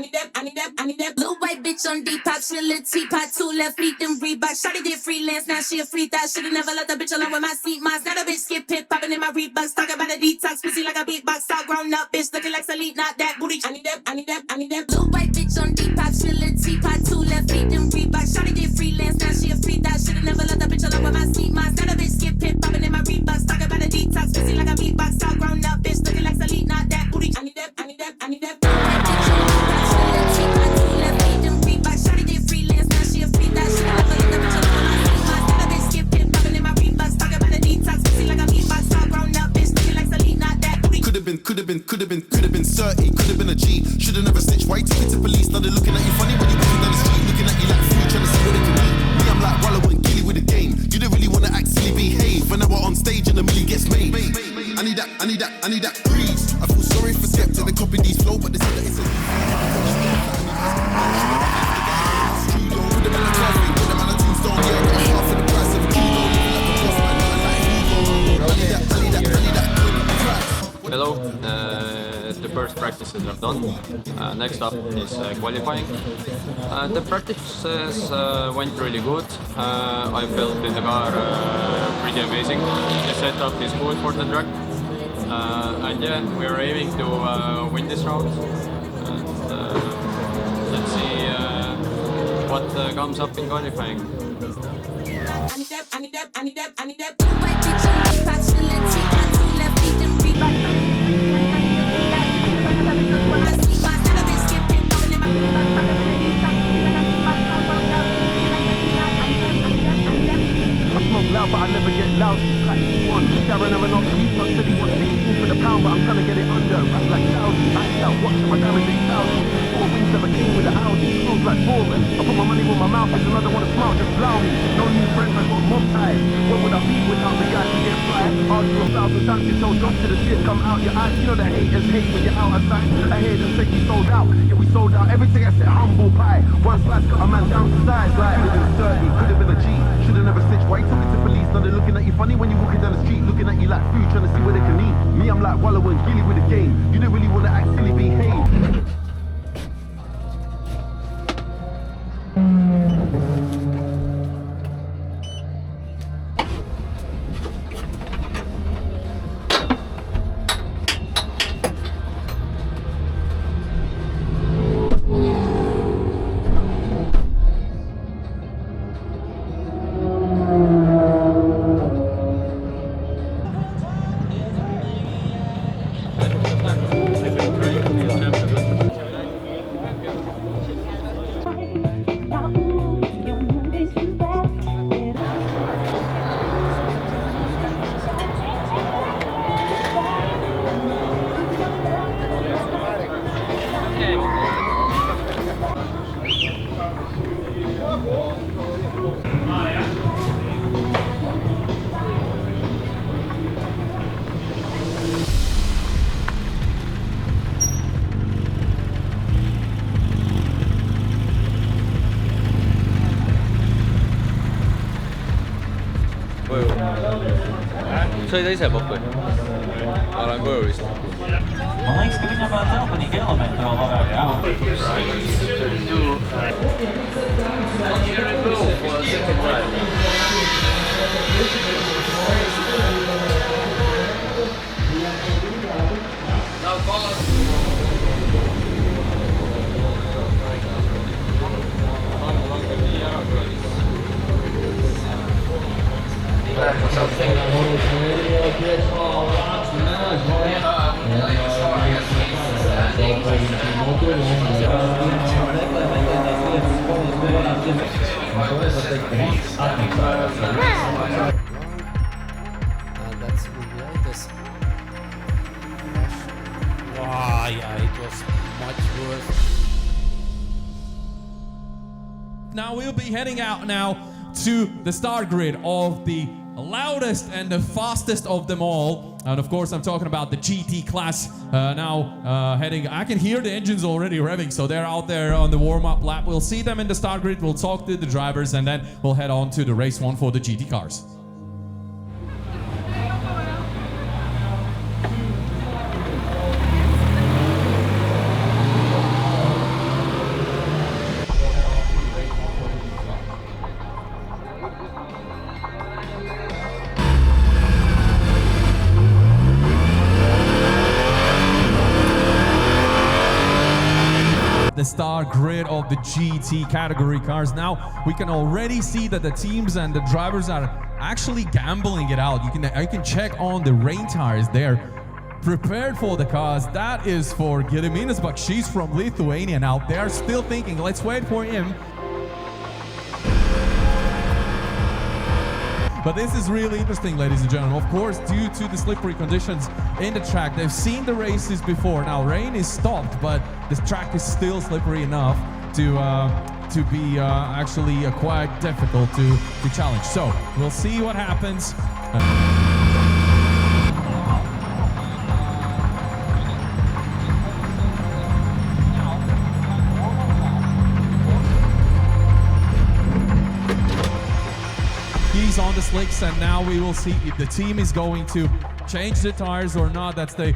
Little white bitch on Depop, she a little teapot, 2 left feet, them Reebok. Shawty did freelance, now she a free thought. Should've never left the bitch alone with my seat moms. Now the bitch skip pit, popping in my Reeboks. Talking about a detox, pussy like a beatbox. All grown up, bitch looking like Salute, not that booty. I need that. Little white bitch on Depop, she a little teapot, 2 left feet, them Reebok. Shawty did freelance, now she a free thought. Should've never left the bitch alone with my seat moms. Now the bitch skip pit, popping in my Reeboks. Talking about a detox, pussy like a beatbox. All grown up, bitch looking like Salute, not that booty. I need that. Could've been 30, could've been a G. Should've never snitched. Why you took it to police? Started looking at you funny when you walking down the street. Looking at you like food, trying to see what they can eat. Me, I'm like Wallow and Gilly with the game. You don't really wanna act silly, behave. When I were on stage and the milli gets made. I need that breeze. I feel sorry for Skepta, they copy these flow, but they say that it's a Hello, the first practices are done. Next up is qualifying. The practices went really good. I felt in the car pretty amazing. The setup is good for the track. And yeah, we're aiming to win this round. And, let's see what comes up in qualifying. Loud, but I never get loud. Like one, Darren never not sleep. Not said he wants 16 for the pound, but I'm trying to get it under. Rap like Saudi, backed out, watching my diamonds 8,000. 4 wings never came with the Audi. Smells like boring. I put my money where my mouth is, another one to smile, just blow me. No new friends, I got mob ties. What would I be without the guys who get fly? Argue 1,000 times, you told drops to the shit come out your eyes. You know the haters hate when you're out of sight. I hear them say we sold out. Yeah, we sold out. Everything I said, humble pie. One slice got a man down to size. Like, could've been 30, could've been a G. Should've never snitched. Why you took it to police? Now they're looking at you funny when you're walking down the street, looking at you like food, trying to see where they can eat. Me, I'm like Wallow and Gilly with the game. You don't really want to act silly, behave. Sõida ise poppi. Ma olen koju vist. Ma võikski kõigepealt teha mõni kilomeeter on That's ridiculous. Wow, yeah, it was much worse. Now we'll be heading out now to the start grid of the loudest and the fastest of them all. And of course, I'm talking about the GT class heading. I can hear the engines already revving, so they're out there on the warm-up lap. We'll see them in the start grid. We'll talk to the drivers, and then we'll head on to the race one for the GT cars. start grid of the GT category cars. Now we can already see that the teams and the drivers are actually gambling it out. You can check on the rain tires there. Prepared for the cars. That is for Gediminas, but she's from Lithuania now. They're still thinking, let's wait for him. But this is really interesting, ladies and gentlemen. Of course, due to the slippery conditions in the track, they've seen the races before. Now, rain is stopped, but the track is still slippery enough to be actually quite difficult to challenge. So, we'll see what happens. He's on the slicks, and now we will see if the team is going to change the tires or not. That's the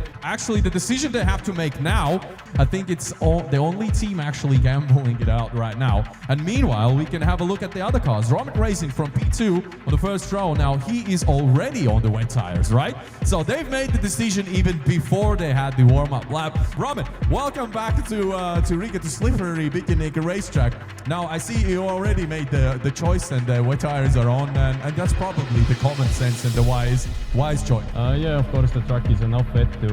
decision they have to make now. I think it's the only team actually gambling it out right now. And meanwhile, we can have a look at the other cars. Romet Racing from P2 on the first row. Now he is already on the wet tires, right? So they've made the decision even before they had the warm-up lap. Romet, welcome back to Riga, to slippery Bikini racetrack. Now I see you already made the choice, and the wet tires are on, and that's probably the common sense and the wise choice. Yeah, of course the track is enough wet to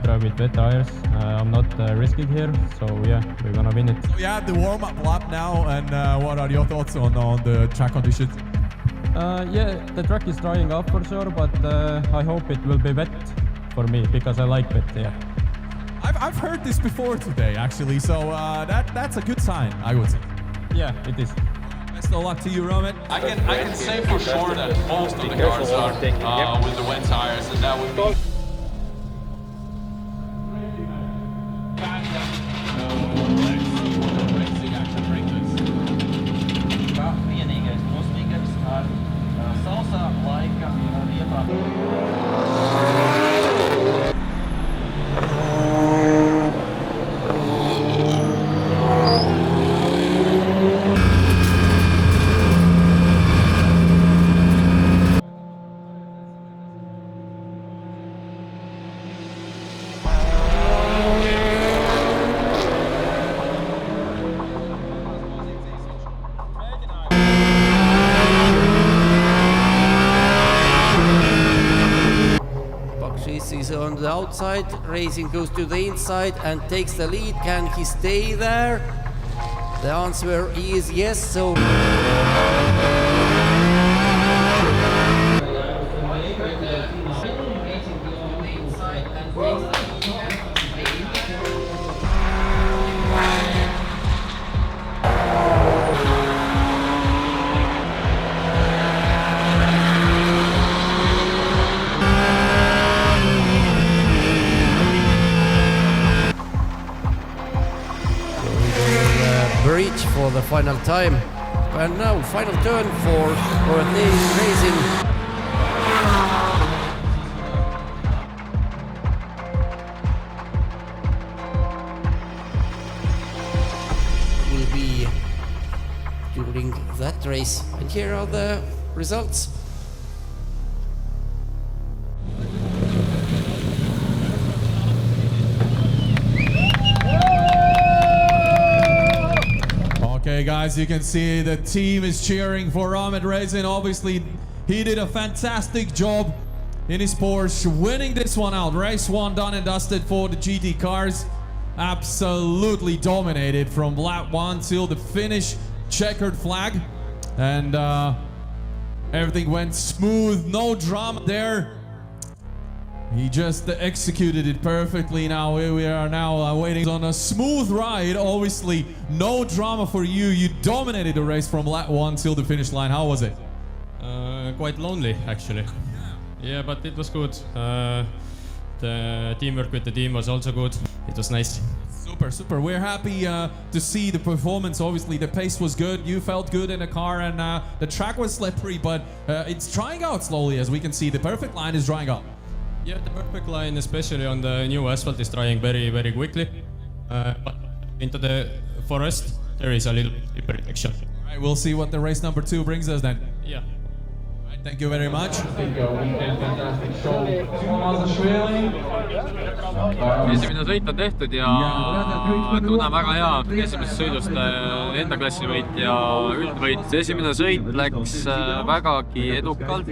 drive with wet tires. I'm not risking here, so yeah, we're gonna win it. So you had the warm-up lap now, and what are your thoughts on the track conditions? Yeah, the track is drying up for sure, but I hope it will be wet for me because I like wet. Yeah. I've heard this before today, actually, so that's a good sign, I would say. Yeah, it is. Best of luck to you, Romet. I can say for sure that most of the cars are with the wet tires, and that would be. Is on the outside, Racing goes to the inside and takes the lead. Can he stay there? The answer is yes, so... Breach for the final time, and now final turn for Racing. Will be during that race, and here are the results. Okay, guys, you can see the team is cheering for Romet Racing. Obviously, he did a fantastic job in his Porsche, winning this one out. Race 1 done and dusted for the GT cars. Absolutely dominated from lap 1 till the finish, checkered flag. And everything went smooth, no drama there. He just executed it perfectly. Now we are now waiting on a smooth ride. Obviously, no drama for you. You dominated the race from lap 1 till the finish line. How was it? Quite lonely, actually. Yeah, but it was good. The teamwork with the team was also good. It was nice. Super, super. We're happy to see the performance. Obviously, the pace was good. You felt good in the car, and the track was slippery, but it's drying out slowly, as we can see. The perfect line is drying out. Yeah, the perfect line, especially on the new asphalt, is drying very, very quickly. But into the forest, there is a little slippery section. All right, we'll see what the race number 2 brings us then. Yeah. All right, thank you very much. Fantastic show. esimene sõit on tehtud ja tunne väga hea, esimesest sõidust enda klassi võit ja üldvõit. Esimene sõit läks vägagi edukalt.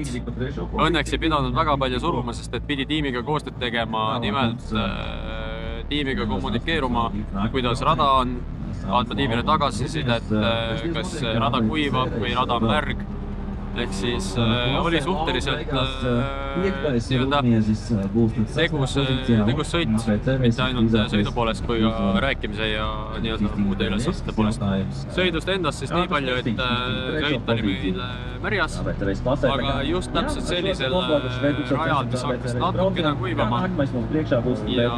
Õnneks ei pidanud väga palju suruma, sest et pidi tiimiga koostööd tegema, nimelt tiimiga kommunikeeruma, kuidas rada on, andma tiimile tagasisidet, kas rada kuivab või rada on märg. Ehk siis oli suhteliselt tegus sõit, mitte ainult sõidu poolest kui ka rääkimise ja muude ülesannete poolest. Sõidust endast siis nii palju, et sõit oli meil märjas, aga just täpselt sellisel rajal, mis hakkas natukene kuivama. Ja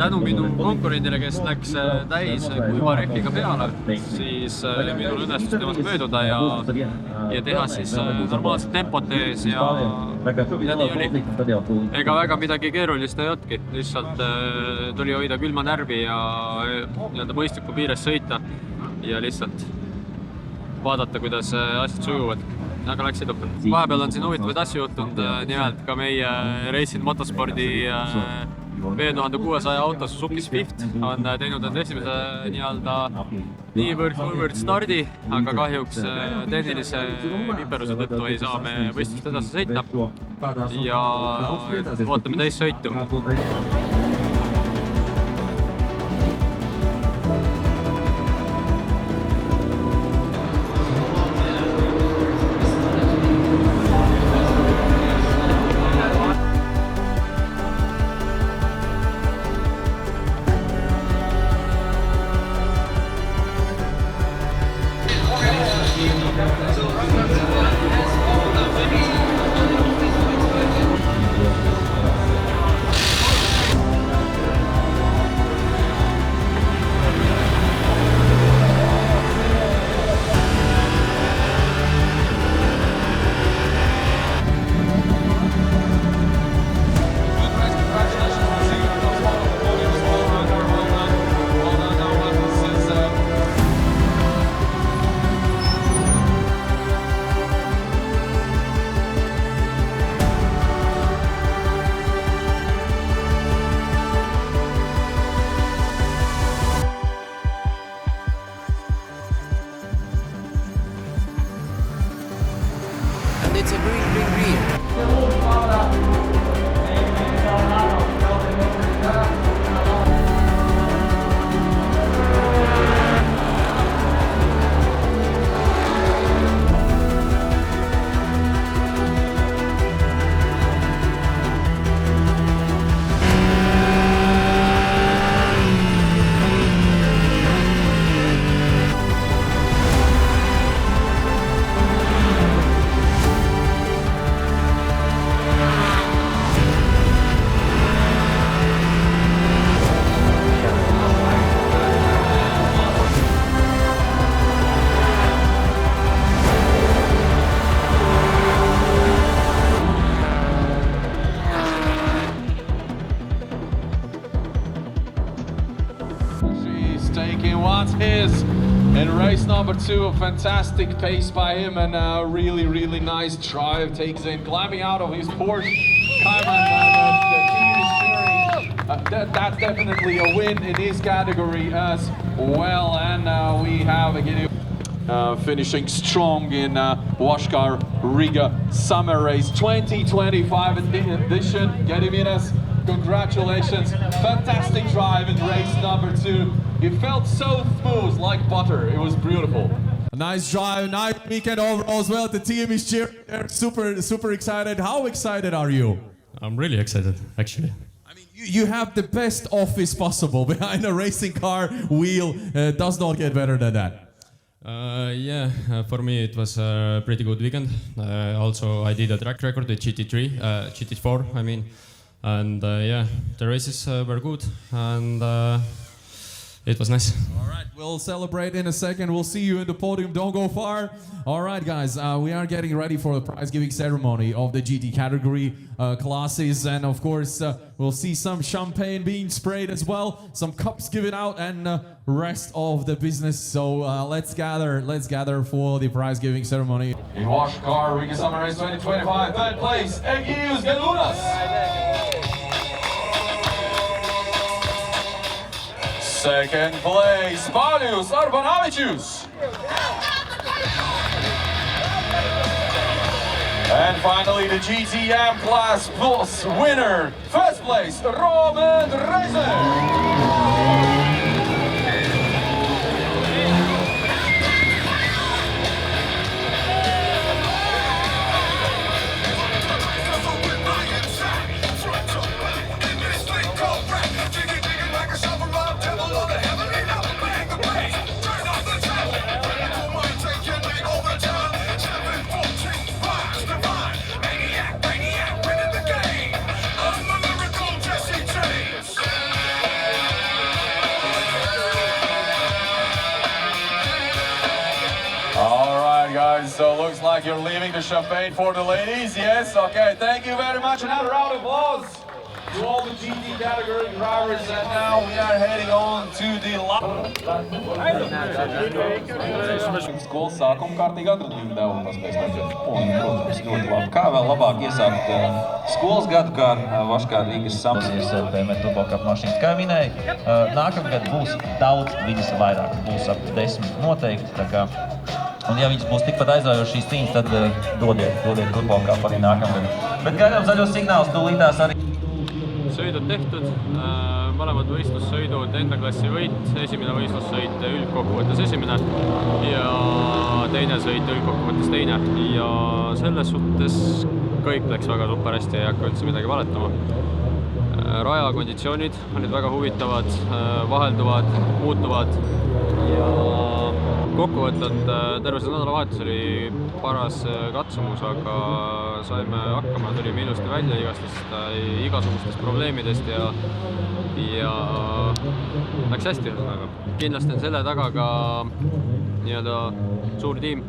tänu minu konkurendile, kes läks täis kuiva rehviga peale, siis minul õnnestus temast mööduda ja teha siis normaalset tempot ees ja nii oli. Ega väga midagi keerulist ei olnudki, lihtsalt tuli hoida külma närvi ja mõistliku piires sõita ja lihtsalt vaadata, kuidas asjad sujuvad. Aga läks edukalt. Vahepeal on siin huvitavaid asju juhtunud, nimelt ka meie Racing Motorspordi V1600 auto Suzuki Swift on teinud enda esimese niivõrd stardi, aga kahjuks tehnilise viperuse tõttu ei saa me võistlust edasi sõita ja ootame teist sõitu. It's a green. Taking what's his in race number 2, a fantastic pace by him and a really nice drive. Takes in, climbing out of his Porsche Cayman, that's definitely a win in his category as well. And we have again finishing strong in Washkar Riga Summer Race 2025 edition. Gediminas, congratulations, fantastic drive in race number 2. It felt so smooth, like butter. It was beautiful. A nice drive, nice weekend overall as well. The team is cheering. They're super excited. How excited are you? I'm really excited, actually. I mean, you have the best office possible behind a racing car wheel. Does not get better than that. For me it was a pretty good weekend. Also, I did a track record with GT4, I mean. And the races were good and it was nice. All right, we'll celebrate in a second. We'll see you in the podium. Don't go far. All right, guys, we are getting ready for the prize-giving ceremony of the GT category classes. And of course, we'll see some champagne being sprayed as well, some cups given out, and rest of the business. So let's gather for the prize-giving ceremony. In Washkar Riga Summer Race 2025, third place, Egidius Galunas. Second place, Valius Arbanavicius. And finally, the GTM Class Plus winner, first place, Roman Reiser. So looks like you're leaving the champagne for the ladies. Yes, okay, thank you very much. Another round of applause to all the GT category drivers. And now we are heading on to the Skolas sākuma kārtīgi atradību devumos pēc tam. Un, protams, ļoti labi. Kā vēl labāk iesākt skolas gadu, kā Vaškārt Rīgas samasies BMW Turbo Cup mašīnas. Kā minēja, nākamgad būs daudz viņas vairāk. Būs ap 10 noteikti. Tā kā un ja viņas būs tikpat aizraujošas šīs cīņas, tad dodiet Turbo Cup arī nākamgad. Bet gaidām zaļos signālus tūlītās arī. Sõidud tehtud, mõlemad võistlussõidud, enda klassi võit, esimene võistlussõit üldkokkuvõttes esimene ja teine sõit üldkokkuvõttes teine. Ja selles suhtes kõik läks väga super hästi, ei hakka üldse midagi valetama. Raja konditsioonid olid väga huvitavad, vahelduvad, muutuvad ja kokkuvõtted terve see nädalavahetus oli paras katsumus, aga saime hakkama, tulime ilusti välja igasugustest probleemidest ja läks hästi. Kindlasti on selle taga ka suur tiim,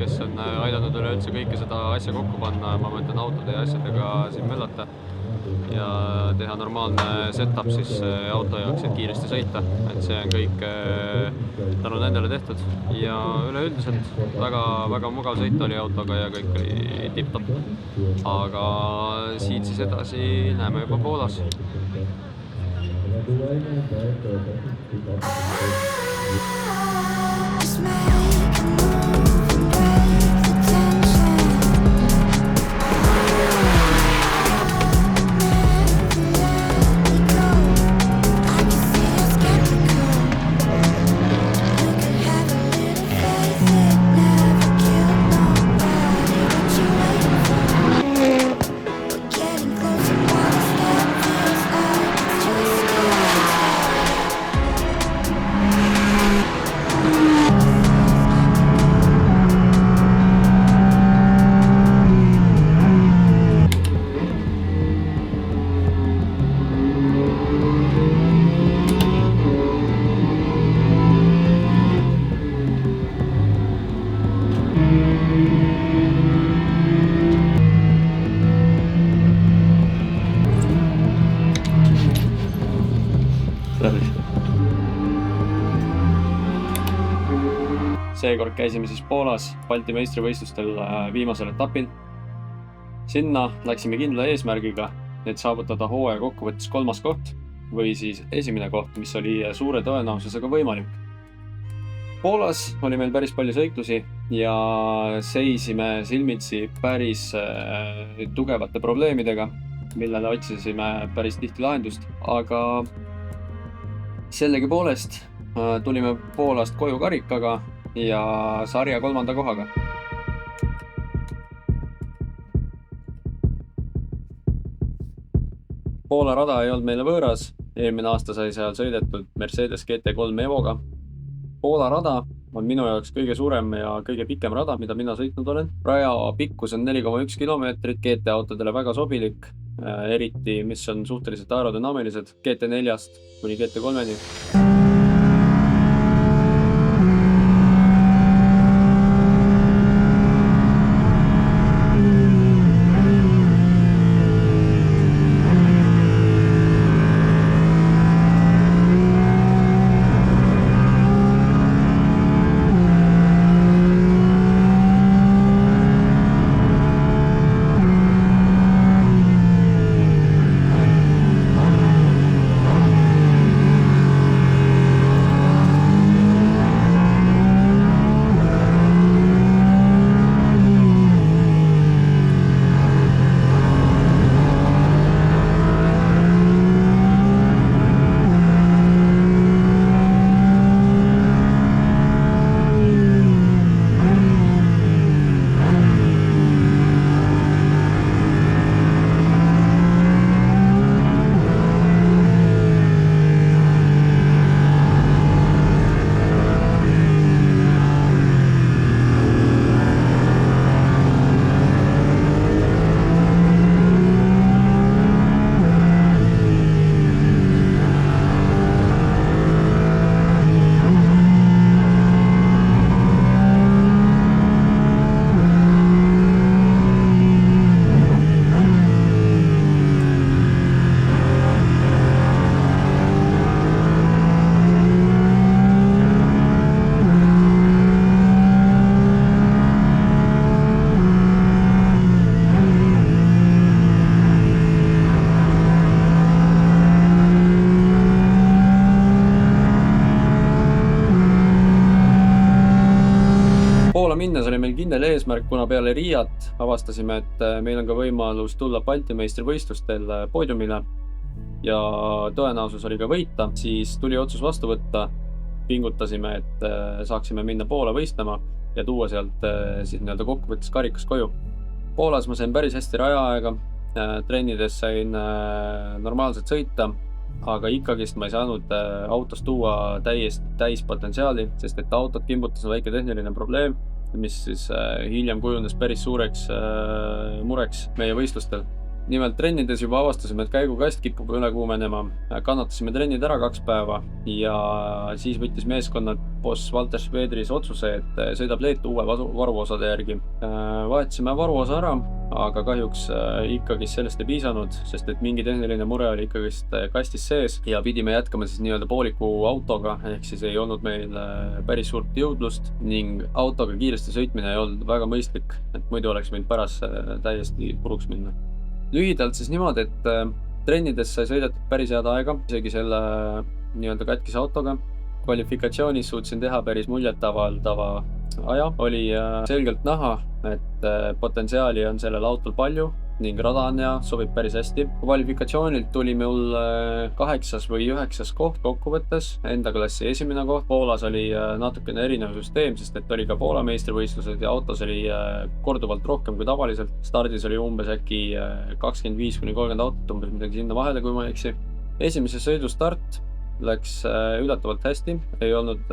kes on aidanud üleüldse kõike seda asja kokku panna, ma mõtlen autode ja asjadega siin möllata ja teha normaalne setup siis auto jaoks, et kiiresti sõita. Et see on kõik tänu nendele tehtud ja üleüldiselt väga mugav sõit oli autoga ja kõik oli tipp-topp. Aga siit siis edasi näeme juba Poolas. Seekord käisime siis Poolas Balti meistrivõistlustel viimasel etapil. Sinna läksime kindla eesmärgiga, et saavutada hooaja kokkuvõttes 3. koht või siis esimene koht, mis oli suure tõenäosusega võimalik. Poolas oli meil päris palju sõitlusi ja seisime silmitsi päris tugevate probleemidega, millele otsisime päris tihti lahendust, aga sellegipoolest tulime Poolast koju karikaga ja sarja 3. kohaga. Poola rada ei olnud meile võõras, eelmine aasta sai seal sõidetud Mercedes GT3 Evoga. Poola rada on minu jaoks kõige suurem ja kõige pikem rada, mida mina sõitnud olen. Raja pikkus on 4,1 kilomeetrit, GT autodele väga sobilik, eriti mis on suhteliselt aerodünaamilised GT4-st kuni GT3-ni. meil eesmärk, kuna peale Riiat avastasime, et meil on ka võimalus tulla Balti meistrivõistlustel poodiumile ja tõenäosus oli ka võita, siis tuli otsus vastu võtta, pingutasime, et saaksime minna Poola võistlema ja tuua sealt siis nii-öelda kokkuvõttes karikas koju. Poolas ma sain päris hästi rajaaega, trennides sain normaalselt sõita, aga ikkagist ma ei saanud autost tuua täis potentsiaali, sest et autot kimbutas väike tehniline probleem, mis siis hiljem kujunes päris suureks mureks meie võistlustel. Nimelt trennides juba avastasime, et käigukast kipub üle kuumenema. Kannatasime trennid ära 2 päeva ja siis võttis meeskonnad boss Walter Švedris otsuse, et sõidab Leetu uue varuosade järgi. Vahetasime varuosa ära, aga kahjuks ikkagi sellest ei piisanud, sest et mingi tehniline mure oli ikkagist kastis sees ja pidime jätkama siis nii-öelda pooliku autoga, ehk siis ei olnud meil päris suurt jõudlust ning autoga kiiresti sõitmine ei olnud väga mõistlik, et muidu oleks meil pärast täiesti puruks minna. Lühidalt siis niimoodi, et trennides sai sõidetud päris head aega, isegi selle nii-öelda katkise autoga. Kvalifikatsioonis suutsin teha päris muljetavaldava aja. Oli selgelt näha, et potentsiaali on sellel autol palju ning rada on hea, sobib päris hästi. Kvalifikatsioonilt tuli mul 8. või 9. koht kokkuvõttes, enda klassi esimene koht. Poolas oli natukene erinev süsteem, sest et oli ka Poola meistrivõistlused ja autos oli korduvalt rohkem kui tavaliselt. Stardis oli umbes äkki 25-30 autot, umbes midagi sinna vahele, kui ma ei eksi. Esimese sõidu start läks üllatavalt hästi, ei olnud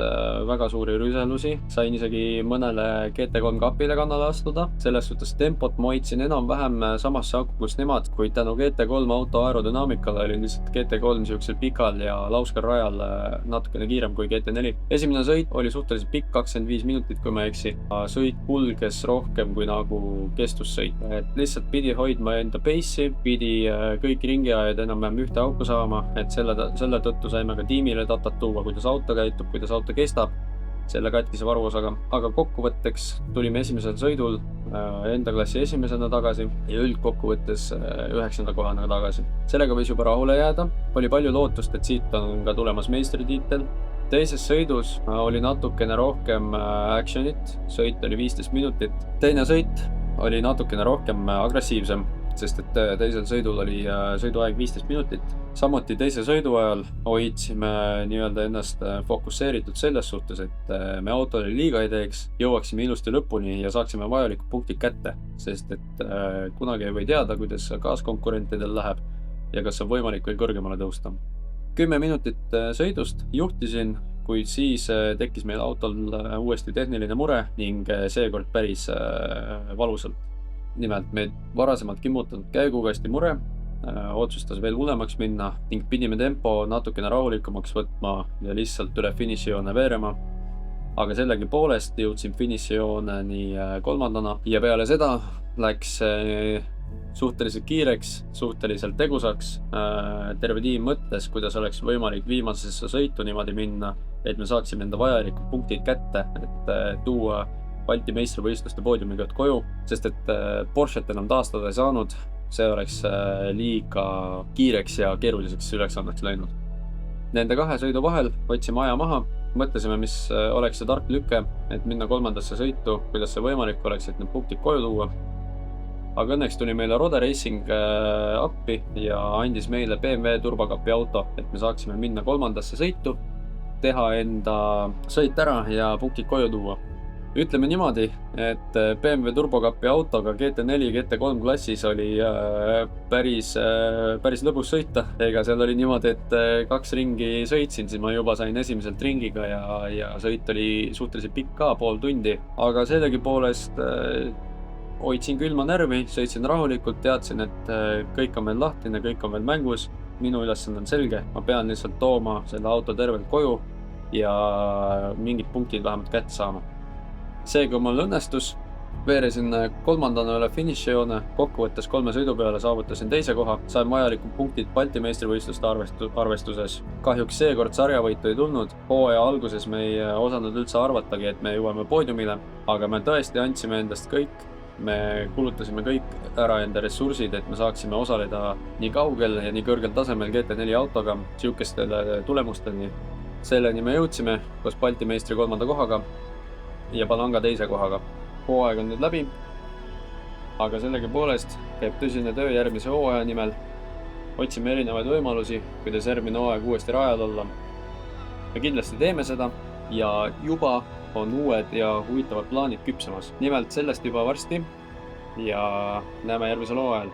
väga suuri rüselusi, sain isegi mõnele GT3 kapile kannale astuda. Selles suhtes tempot ma hoidsin enam-vähem samasse auku kus nemad, kuid tänu GT3 auto aerodünaamikale oli lihtsalt GT3 siuksel pikal ja lauskal rajal natukene kiirem kui GT4. Esimene sõit oli suhteliselt pikk, 25 minutit, kui ma ei eksi. Sõit kulges rohkem kui nagu kestussõit. Et lihtsalt pidi hoidma enda pace'i, pidi kõik ringiajad enam-vähem ühte auku saama, et selle tõttu saime ka tiimile datat tuua, kuidas auto käitub, kuidas auto kestab selle katkise varuosaga. Aga kokkuvõtteks tulime esimesel sõidul enda klassi esimesena tagasi ja üldkokkuvõttes 9. kohana tagasi. Sellega võis juba rahule jääda. Oli palju lootust, et siit on ka tulemas meistritiitel. Teises sõidus oli natukene rohkem actionit, sõit oli 15 minutit. Teine sõit oli natukene rohkem agressiivsem, sest et teisel sõidul oli sõiduaeg 15 minutit. Samuti teise sõidu ajal hoidsime nii-öelda ennast fokusseeritud selles suhtes, et me autole liiga ei teeks, jõuaksime ilusti lõpuni ja saaksime vajalikud punktid kätte, sest et kunagi ei või teada, kuidas kaaskonkurentidel läheb ja kas on võimalik veel kõrgemale tõusta. 10 minutit sõidust juhtisin, kuid siis tekkis meil autol uuesti tehniline mure ning seekord päris valusalt. Nimelt meid varasemalt kimmutatud käigukasti mure otsustas veel hullemaks minna ning pidime tempo natukene rahulikumaks võtma ja lihtsalt üle finišijoone veerema. Aga sellegi poolest jõudsin finišijooneni 3. ja peale seda läks suhteliselt kiireks, suhteliselt tegusaks. Terve tiim mõtles, kuidas oleks võimalik viimasesse sõitu niimoodi minna, et me saaksime enda vajalikud punktid kätte, et tuua Balti meistrivõistluste poodiumiga koju, sest et Porschet enam taastada ei saanud, see oleks liiga kiireks ja keeruliseks ülesandeks läinud. Nende 2 sõidu vahel võtsime aja maha, mõtlesime, mis oleks see tark lüke, et minna 3. sõitu, kuidas see võimalik oleks, et need punktid koju tuua. Aga õnneks tuli meile Roder Racing appi ja andis meile BMW turbokapi auto, et me saaksime minna 3. sõitu, teha enda sõit ära ja punktid koju tuua. Ütleme niimoodi, et BMW turbokapi autoga GT4 GT3 klassis oli päris lõbus sõita. Ega seal oli niimoodi, et 2 ringi sõitsin, siis ma juba sain esimeselt ringiga ja sõit oli suhteliselt pikk ka, pool tundi. Aga sellegi poolest hoidsin külma närvi, sõitsin rahulikult, teadsin, et kõik on veel lahtine, kõik on veel mängus. Minu ülesanne on selge, ma pean lihtsalt tooma selle auto tervelt koju ja mingid punktid vähemalt kätte saama. Seega mul õnnestus, veeresin 3. üle finišijoone, kokkuvõttes 3 sõidu peale saavutasin 2. koha, sain vajalikud punktid Balti meistrivõistluste arvestuses. Kahjuks seekord sarjavõitu ei tulnud, hooaja alguses me ei osanud üldse arvatagi, et me jõuame poodiumile, aga me tõesti andsime endast kõik. Me kulutasime kõik ära enda ressursid, et me saaksime osaleda nii kaugel ja nii kõrgel tasemel GT4 autoga siukestele tulemusteni. Selleni me jõudsime koos Balti meistri 3. kohaga ja Palanga 2. kohaga. hooaeg on nüüd läbi, aga sellegipoolest käib tõsine töö järgmise hooaja nimel. Otsime erinevaid võimalusi, kuidas järgmine hooaeg uuesti rajal olla. Me kindlasti teeme seda ja juba on uued ja huvitavad plaanid küpsemas. Nimelt sellest juba varsti ja näeme järgmisel hooajal.